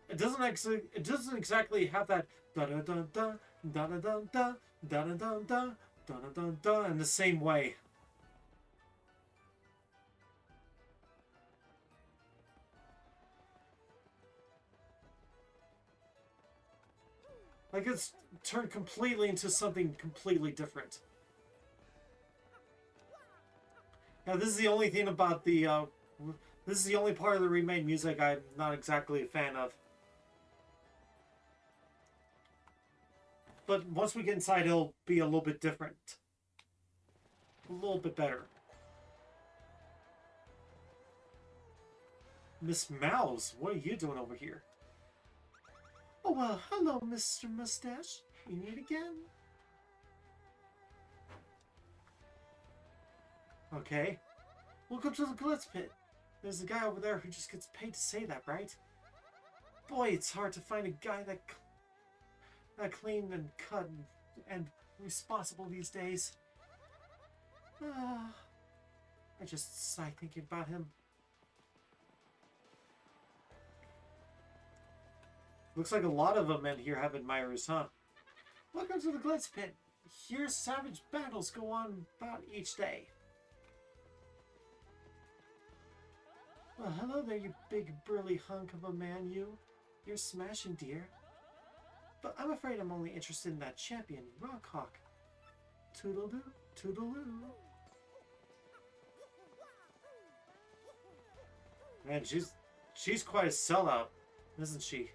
It doesn't exactly have that da da da da da da da da da da da da da da da in the same way. Like it's turned completely into something completely different. Now this is the only thing about the this is the only part of the remade music I'm not exactly a fan of. But once we get inside, it'll be a little bit different. A little bit better. Miss Mouse, what are you doing over here? Oh, well, hello, Mr. Mustache. You meet again? Okay. Welcome to the Glitz Pit. There's a guy over there who just gets paid to say that, right? Boy, it's hard to find a guy that clean and cut and responsible these days. I just sigh thinking about him. Looks like a lot of men here have admirers, huh? Welcome to the Glitz Pit. Here savage battles go on about each day. Well, hello there, you big burly hunk of a man, you. You're smashing, dear. But I'm afraid I'm only interested in that champion, Rockhawk. Toodle-doo, toodle-doo. Man, she's quite a sellout, isn't she?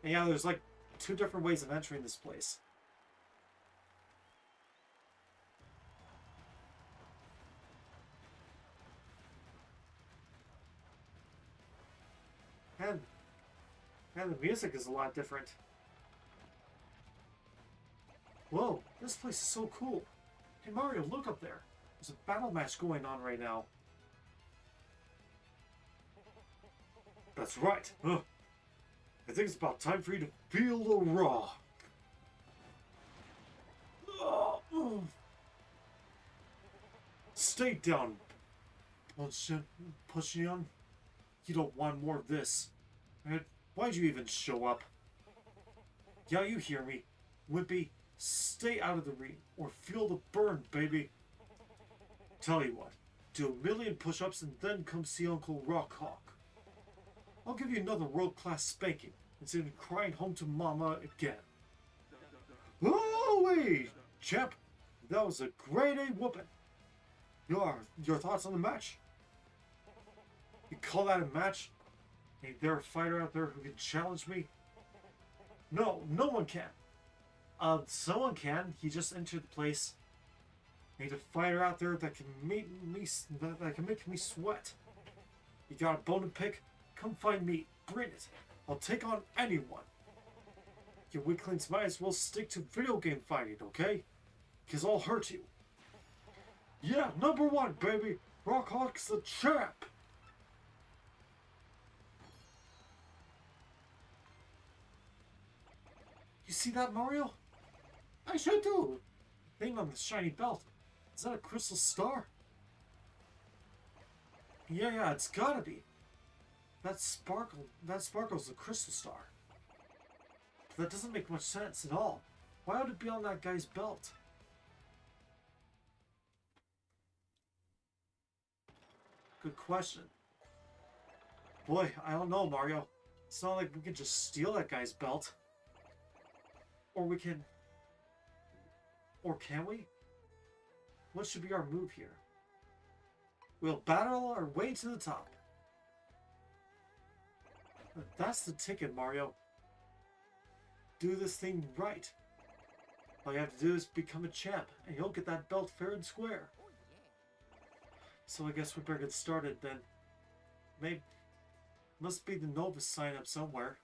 And yeah, there's like 2 different ways of entering this place. And the music is a lot different. Whoa, this place is so cool. Hey Mario, look up there. There's a battle match going on right now. That's right. I think it's about time for you to feel the raw. Stay down, Pushion. You don't want more of this. Why'd you even show up? Yeah, you hear me. Wimpy, stay out of the ring or feel the burn, baby. Tell you what, do 1,000,000 push-ups and then come see Uncle Rockhawk. I'll give you another world-class spanking instead of crying home to Mama again. Oh, wait, champ. That was a grade A whooping. Your thoughts on the match? You call that a match? Ain't there a fighter out there who can challenge me? No, no one can. Someone can. He just entered the place. Ain't a fighter out there that can make me sweat. You got a bone to pick? Come find me. Bring it. I'll take on anyone. You weaklings might as well stick to video game fighting, okay? Because I'll hurt you. Yeah, #1, baby. Rockhawk's the champ. You see that, Mario? I sure do. Thing on the shiny belt. Is that a crystal star? Yeah, it's gotta be. That sparkle's a crystal star. But that doesn't make much sense at all. Why would it be on that guy's belt? Good question. Boy, I don't know, Mario. It's not like we can just steal that guy's belt. Or we can... Or can we? What should be our move here? We'll battle our way to the top. That's the ticket, Mario. Do this thing right. All you have to do is become a champ, and you'll get that belt fair and square. So I guess we better get started then. Maybe... Must be the Novus sign up somewhere.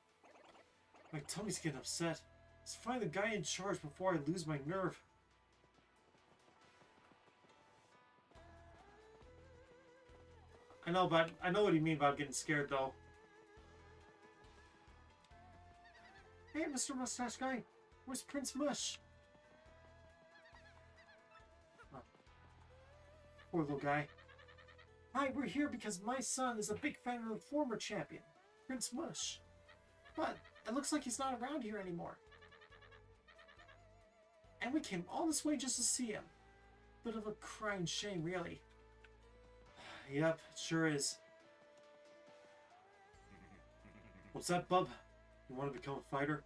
My tummy's getting upset. Let's find the guy in charge before I lose my nerve. I know what you mean about getting scared, though. Hey, Mr. Mustache Guy, where's Prince Mush? Oh. Poor little guy. Hi, we're here because my son is a big fan of the former champion, Prince Mush. But it looks like he's not around here anymore. And we came all this way just to see him. Bit of a crying shame, really. Yep, it sure is. What's that, bub? You want to become a fighter?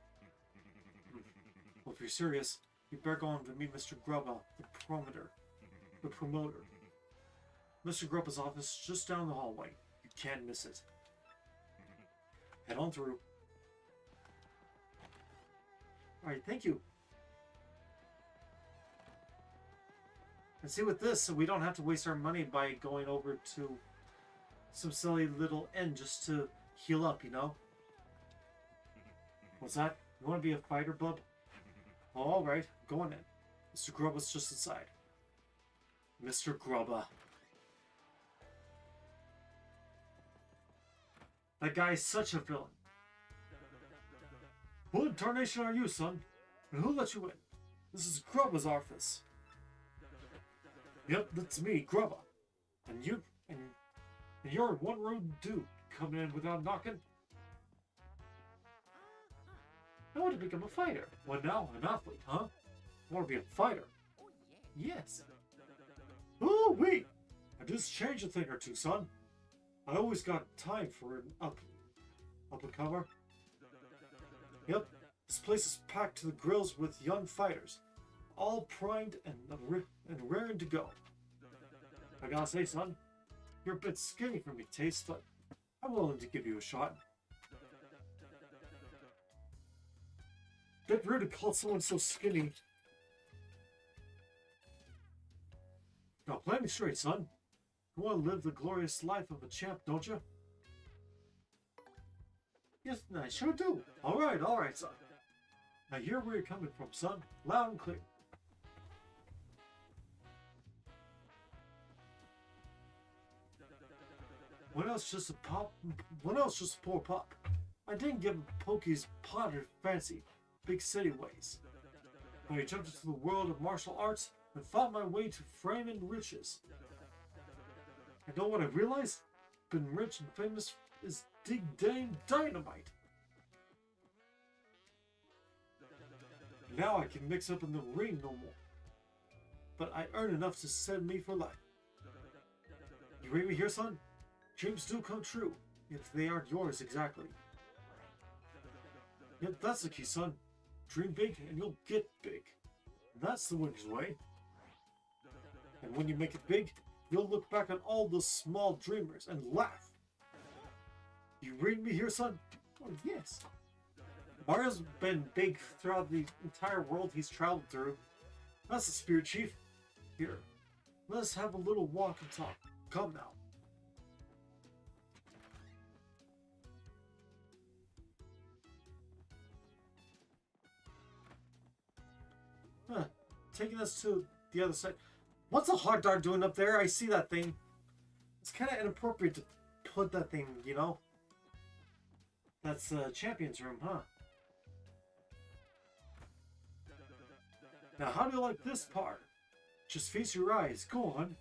Well, if you're serious, you better go on to meet Mr. Grubba, the promoter. Mr. Grubba's office just down the hallway. You can't miss it. Head on through. Alright, thank you. And see, with this, we don't have to waste our money by going over to some silly little inn just to heal up, you know? What's that? You want to be a fighter, bub? Oh, alright, go on in. Mr. Grubba's just inside. Mr. Grubba. That guy's such a villain. Who in tarnation are you, son? And who let you in? This is Grubba's office. Yep, that's me, Grubba. And you're one rude dude coming in without knocking. I want to become a fighter. What now? An athlete, huh? I want to be a fighter. Yes. Ooh, wait! I just changed a thing or two, son. I always got time for an up-and-comer. Yep, this place is packed to the grills with young fighters, all primed and raring to go. I gotta say, son, you're a bit skinny for me taste, but I'm willing to give you a shot. Bit rude to call someone so skinny. Now, play me straight, son. You want to live the glorious life of a champ, don't you? Yes, I sure do. All right, son. I hear where you're coming from, son. Loud and clear. When else just a pop? When else just a poor pup? I didn't give Pokey's potted fancy, big city ways. But I jumped into the world of martial arts and found my way to fame and riches. And know what I realized? Been rich and famous is dig dang dynamite. Now I can mix up in the ring no more. But I earn enough to send me for life. You read me here, son? Dreams do come true, if they aren't yours exactly. Yep, that's the key, son. Dream big and you'll get big. And that's the winner's way. And when you make it big, you'll look back on all those small dreamers and laugh. You read me here, son? Oh, yes. Mario's been big throughout the entire world he's traveled through. That's the spirit, Chief. Here, let's have a little walk and talk. Come now. Huh. Taking us to the other side. What's a hot dog doing up there? I see that thing. It's kind of inappropriate to put that thing, you know? That's the champion's room, huh? Now, how do you like this part? Just face your eyes. Go on.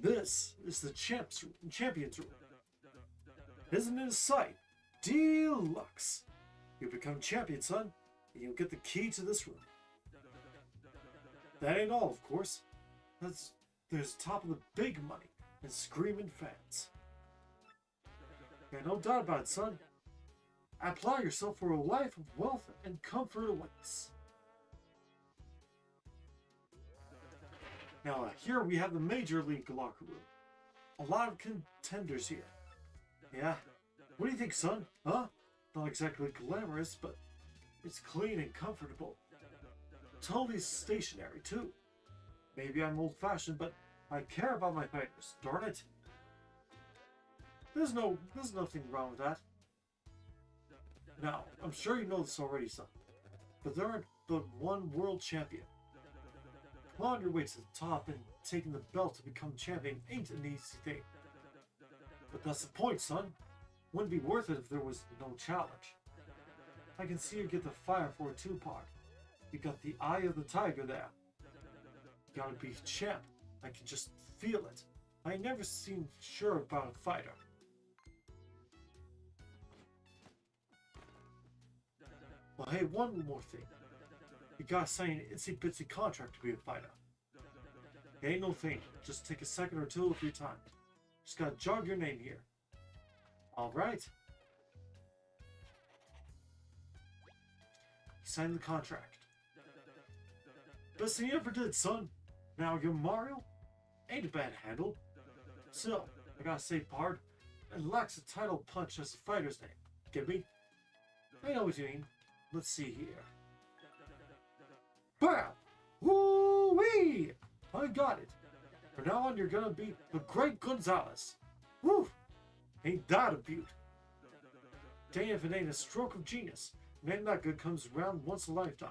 This is the champion's room. Isn't it a sight? Deluxe. You become champion, son, and you'll get the key to this room. That ain't all, of course. There's top of the big money and screaming fans. Yeah, no doubt about it, son. Apply yourself for a life of wealth and comfort awaits. Now, here we have the Major League locker room. A lot of contenders here. Yeah? What do you think, son? Huh? Not exactly glamorous, but it's clean and comfortable. Totally stationary, too. Maybe I'm old-fashioned, but I care about my fighters, darn it. There's nothing wrong with that. Now, I'm sure you know this already, son, but there aren't but one world champion. Clawing your way to the top and taking the belt to become champion ain't an easy thing. But that's the point, son. Wouldn't be worth it if there was no challenge. I can see you get the fire for a two-part. You got the eye of the tiger there. You gotta be champ. I can just feel it. I never seem sure about a fighter. Well, hey, one more thing. You gotta sign an itsy-bitsy contract to be a fighter. It ain't no thing. Just take a second or two of your time. Just gotta jog your name here. Alright. Sign the contract. Best thing you ever did, son. Now you're Mario? Ain't a bad handle. Still, I gotta say, Bard, it lacks a title punch as a fighter's name. Get me? I know what you mean. Let's see here. Bam! Woo-wee! I got it. From now on, you're gonna be the Great Gonzalez. Woo! Ain't that a beaut? Dang if it ain't a stroke of genius. Man, that good comes around once a lifetime.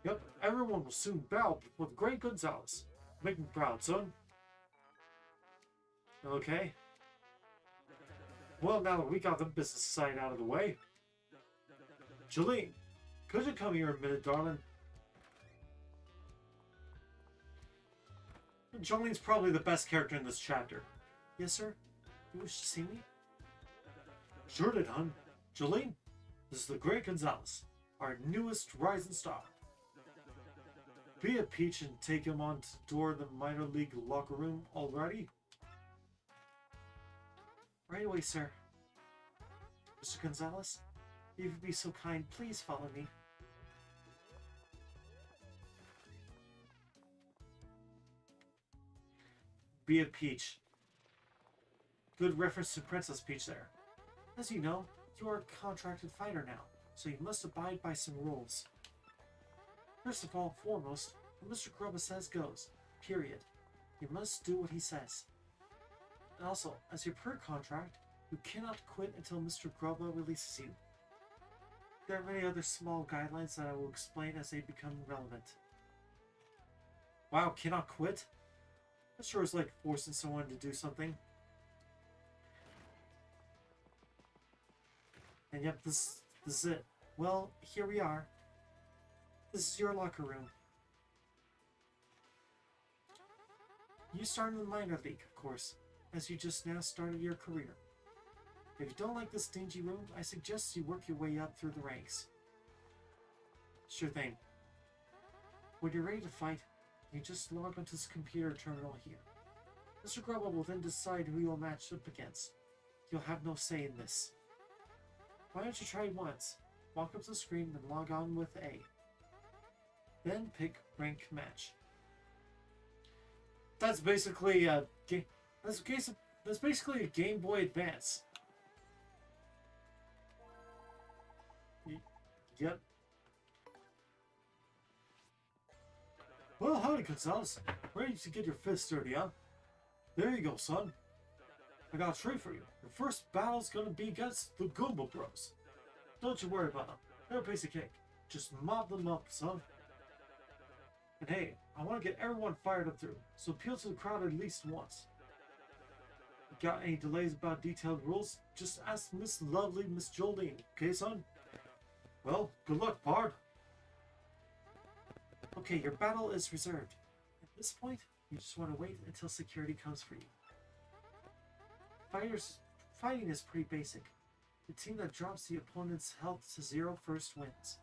Yep, everyone will soon bow before the Great Gonzalez. Make me proud, son. Okay. Well, now that we got the business side out of the way, Jolene, could you come here a minute, darling? Jolene's probably the best character in this chapter. Yes, sir? You wish to see me? Sure did, hon. Jolene, this is the Great Gonzalez, our newest rising star. Be a peach and take him on to the door of the minor league locker room already? Right away, sir. Mr. Gonzalez, if you'd be so kind, please follow me. be it Peach. Good reference to Princess Peach there. As you know, you are a contracted fighter now, so you must abide by some rules. First of all, foremost, what Mr. Grubba says goes. Period. You must do what he says. And also, as your per contract, you cannot quit until Mr. Grubba releases you. There are many other small guidelines that I will explain as they become relevant. Wow, cannot quit? That sure is like forcing someone to do something. And yep, this is it. Well, here we are. This is your locker room. You started in the minor league, of course, as you just now started your career. If you don't like this dingy room, I suggest you work your way up through the ranks. Sure thing. When you're ready to fight, you just log onto this computer terminal here. Mr. Grubba will then decide who you'll match up against. You'll have no say in this. Why don't you try once? Walk up to the screen and log on with A. Then pick rank match. That's basically a game. That's basically a Game Boy Advance. Yep. Well, howdy, Gonzalez. Ready to get your fists dirty, huh? There you go, son. I got a treat for you. Your first battle's gonna be against the Goomba Bros. Don't you worry about them. They're a piece of cake. Just mob them up, son. And hey, I want to get everyone fired up through, so appeal to the crowd at least once. Got any delays about detailed rules? Just ask Miss Lovely Miss Jolene, okay, son? Well, good luck, pard. Okay, your battle is reserved. At this point, you just want to wait until security comes for you. Fighting is pretty basic. The team that drops the opponent's health to 0 first wins.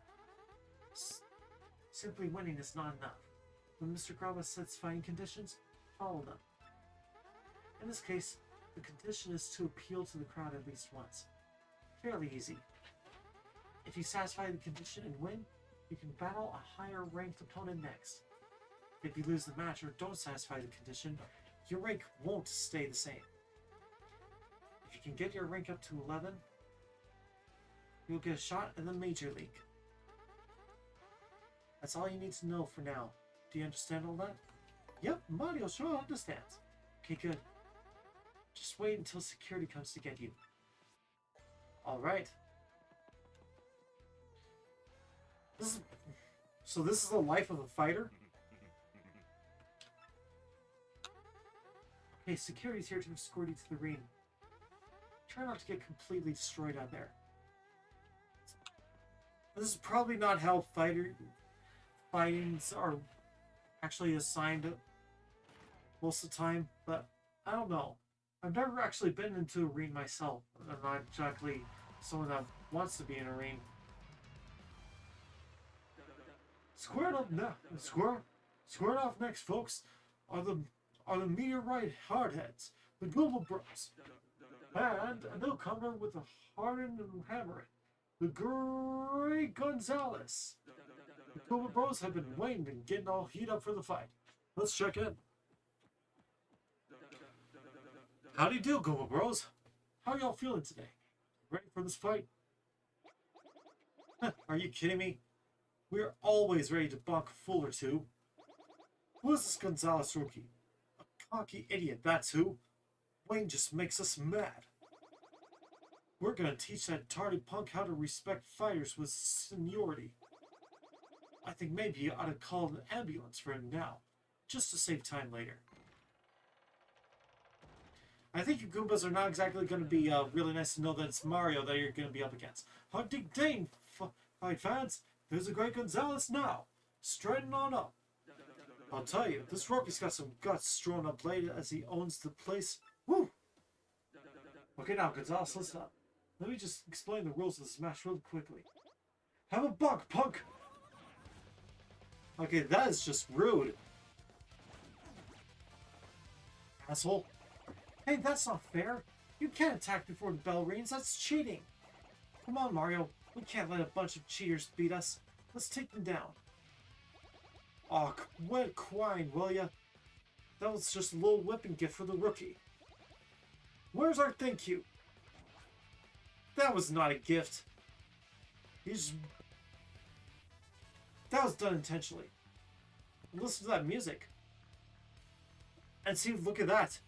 Simply winning is not enough. When Mr. Grubba sets fighting conditions, follow them. In this case, the condition is to appeal to the crowd at least once. Fairly easy. If you satisfy the condition and win, you can battle a higher ranked opponent next. If you lose the match or don't satisfy the condition, your rank won't stay the same. If you can get your rank up to 11, you'll get a shot in the Major League. That's all you need to know for now. Do you understand all that? Yep, Mario sure understands. Okay, good. Just wait until security comes to get you. Alright. This is the life of a fighter? Okay, security's here to escort you to the arena. Try not to get completely destroyed out there. This is probably not how fightings are actually assigned most of the time, but I don't know. I've never actually been into an arena myself. I'm not exactly someone that wants to be in an arena. Squared off next, folks, are the meteorite hardheads, the Global Bros, and a newcomer with a hardened and hammering, the Great Gonzalez. The Global Bros have been waiting and getting all heat up for the fight. Let's check in. How do you do, Global Bros? How are y'all feeling today? Ready for this fight? Are you kidding me? We're always ready to bonk a fool or two. Who is this Gonzalez rookie? A cocky idiot, that's who. Wayne just makes us mad. We're gonna teach that tardy punk how to respect fighters with seniority. I think maybe you ought to call an ambulance for him now, just to save time later. I think you Goombas are not exactly going to be really nice to know that it's Mario that you're going to be up against. Hunting dang, fight fans, there's a Great Gonzalez now, striding on up. I'll tell you, this rookie's got some guts strung up late as he owns the place. Woo! Okay now, Gonzalez, listen up. Let me just explain the rules of this match real quickly. Have a buck, punk! Okay, that is just rude. Asshole. Hey, that's not fair. You can't attack before the bell rings. That's cheating. Come on, Mario. We can't let a bunch of cheaters beat us. Let's take them down. Aw, quit crying, will ya? That was just a little whipping gift for the rookie. Where's our thank you? That was not a gift. That was done intentionally. Listen to that music. And see, look at that.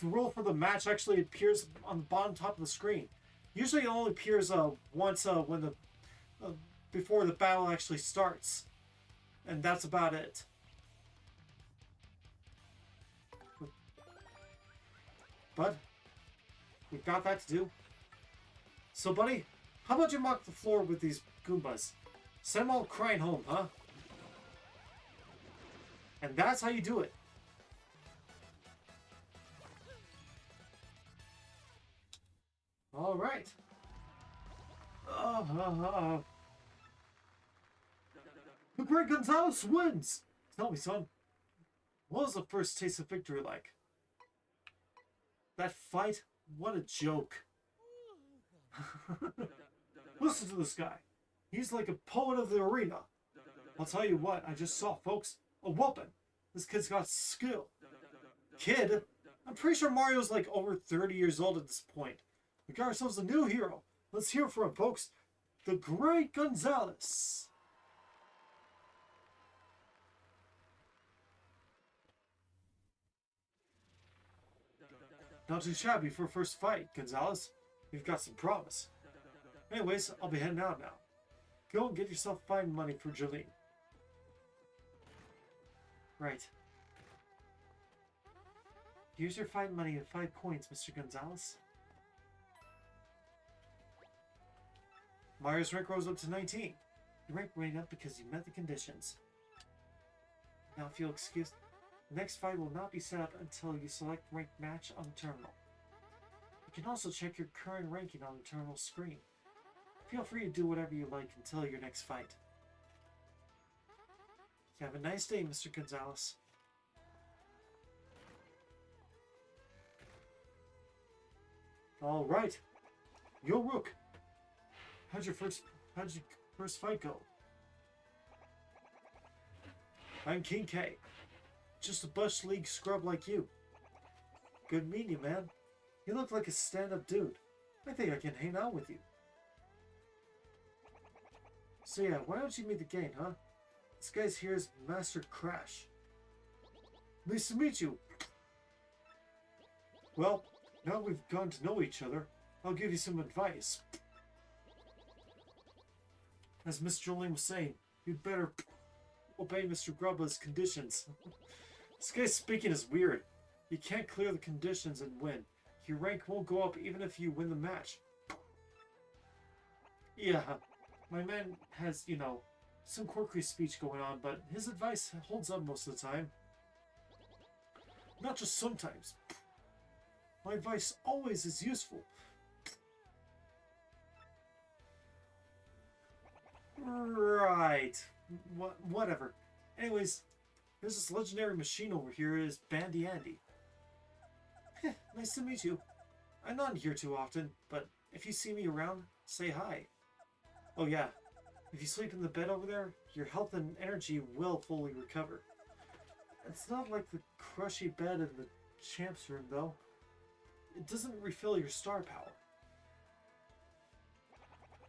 The rule for the match actually appears on the bottom top of the screen. Usually it only appears once when the before the battle actually starts. And that's about it. But we've got that to do. So, buddy, how about you mop the floor with these Goombas? Send them all crying home, huh? And that's how you do it. All right. The Great Gonzalez wins! Tell me, son, what was the first taste of victory like? That fight? What a joke. Listen to this guy. He's like a poet of the arena. I'll tell you what, I just saw, folks. A whooping. This kid's got skill. Kid? I'm pretty sure Mario's like over 30 years old at this point. We got ourselves a new hero. Let's hear from him, folks. The Great Gonzalez. Not too shabby for a first fight, Gonzalez. You've got some promise. Anyways, I'll be heading out now. Go and get yourself fine money for Jolene. Right. Here's your fine money and 5 coins, Mr. Gonzalez. Mario's rank rose up to 19. Your rank went up because you met the conditions. Now if you'll excuse... The next fight will not be set up until you select rank match on the terminal. You can also check your current ranking on the terminal screen. Feel free to do whatever you like until your next fight. Have a nice day, Mr. Gonzalez. Alright. Yo, Rook. How'd your first fight go? I'm King K. Just a Bush League scrub like you. Good meeting you, man. You look like a stand-up dude. I think I can hang out with you. So yeah, why don't you meet the gang, huh? This guy's here is Master Crash. Nice to meet you. Well, now we've gotten to know each other, I'll give you some advice. As Miss Jolene was saying, you'd better obey Mr. Grubba's conditions. This guy's speaking is weird. You can't clear the conditions and win. Your rank won't go up even if you win the match. Yeah, my man has, you know, some quirky speech going on, but his advice holds up most of the time. Not just sometimes. My advice always is useful. Right. Whatever. Anyways, there's this legendary machine over here is Bandy Andy. Nice to meet you. I'm not here too often, but if you see me around, say hi. Oh yeah, if you sleep in the bed over there, your health and energy will fully recover. It's not like the crushy bed in the champ's room, though. It doesn't refill your star power.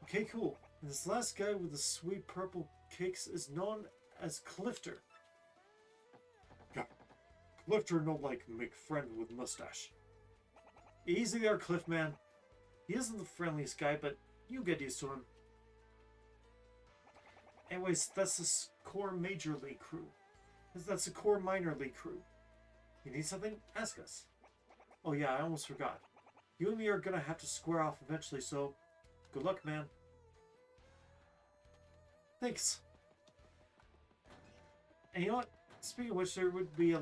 Okay, cool. And this last guy with the sweet purple cakes is known as Clifter. Yeah, Clifter no like make friend with mustache. Easy there, Cliff man. He isn't the friendliest guy, but you get used to him. Anyways, that's the core major league crew. That's the core minor league crew. You need something? Ask us. Oh yeah, I almost forgot. You and me are gonna have to square off eventually, so good luck, man. Thanks. And you know what? Speaking of which, there would be a...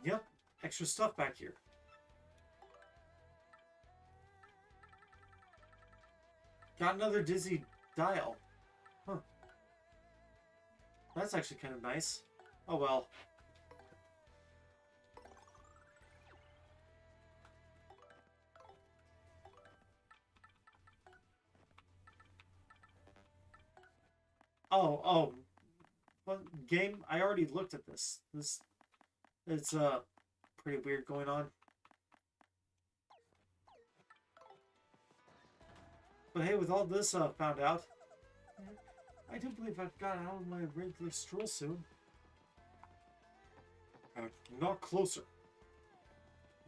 Yep, extra stuff back here. Got another Dizzy dial. Huh. That's actually kind of nice. Oh well. Oh. Well, game, I already looked at this. It's pretty weird going on. But hey, with all this found out, I do believe I've got out of my regular stroll soon. Not closer.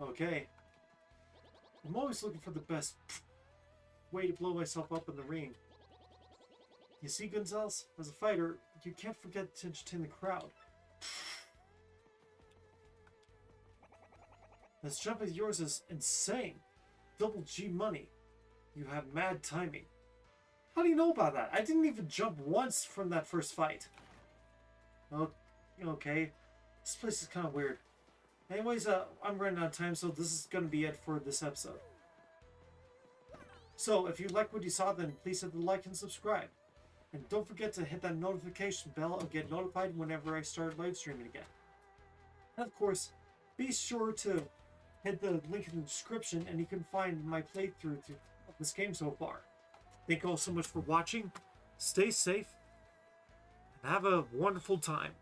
Okay. I'm always looking for the best way to blow myself up in the ring. You see, Gonzalez, as a fighter, you can't forget to entertain the crowd. This jump of yours is insane. Double G money. You have mad timing. How do you know about that? I didn't even jump once from that first fight. Oh, okay. This place is kind of weird. Anyways, I'm running out of time, so this is going to be it for this episode. So, if you like what you saw, then please hit the like and subscribe. And don't forget to hit that notification bell and get notified whenever I start live streaming again. And of course, be sure to hit the link in the description and you can find my playthrough of this game so far. Thank you all so much for watching. Stay safe and have a wonderful time.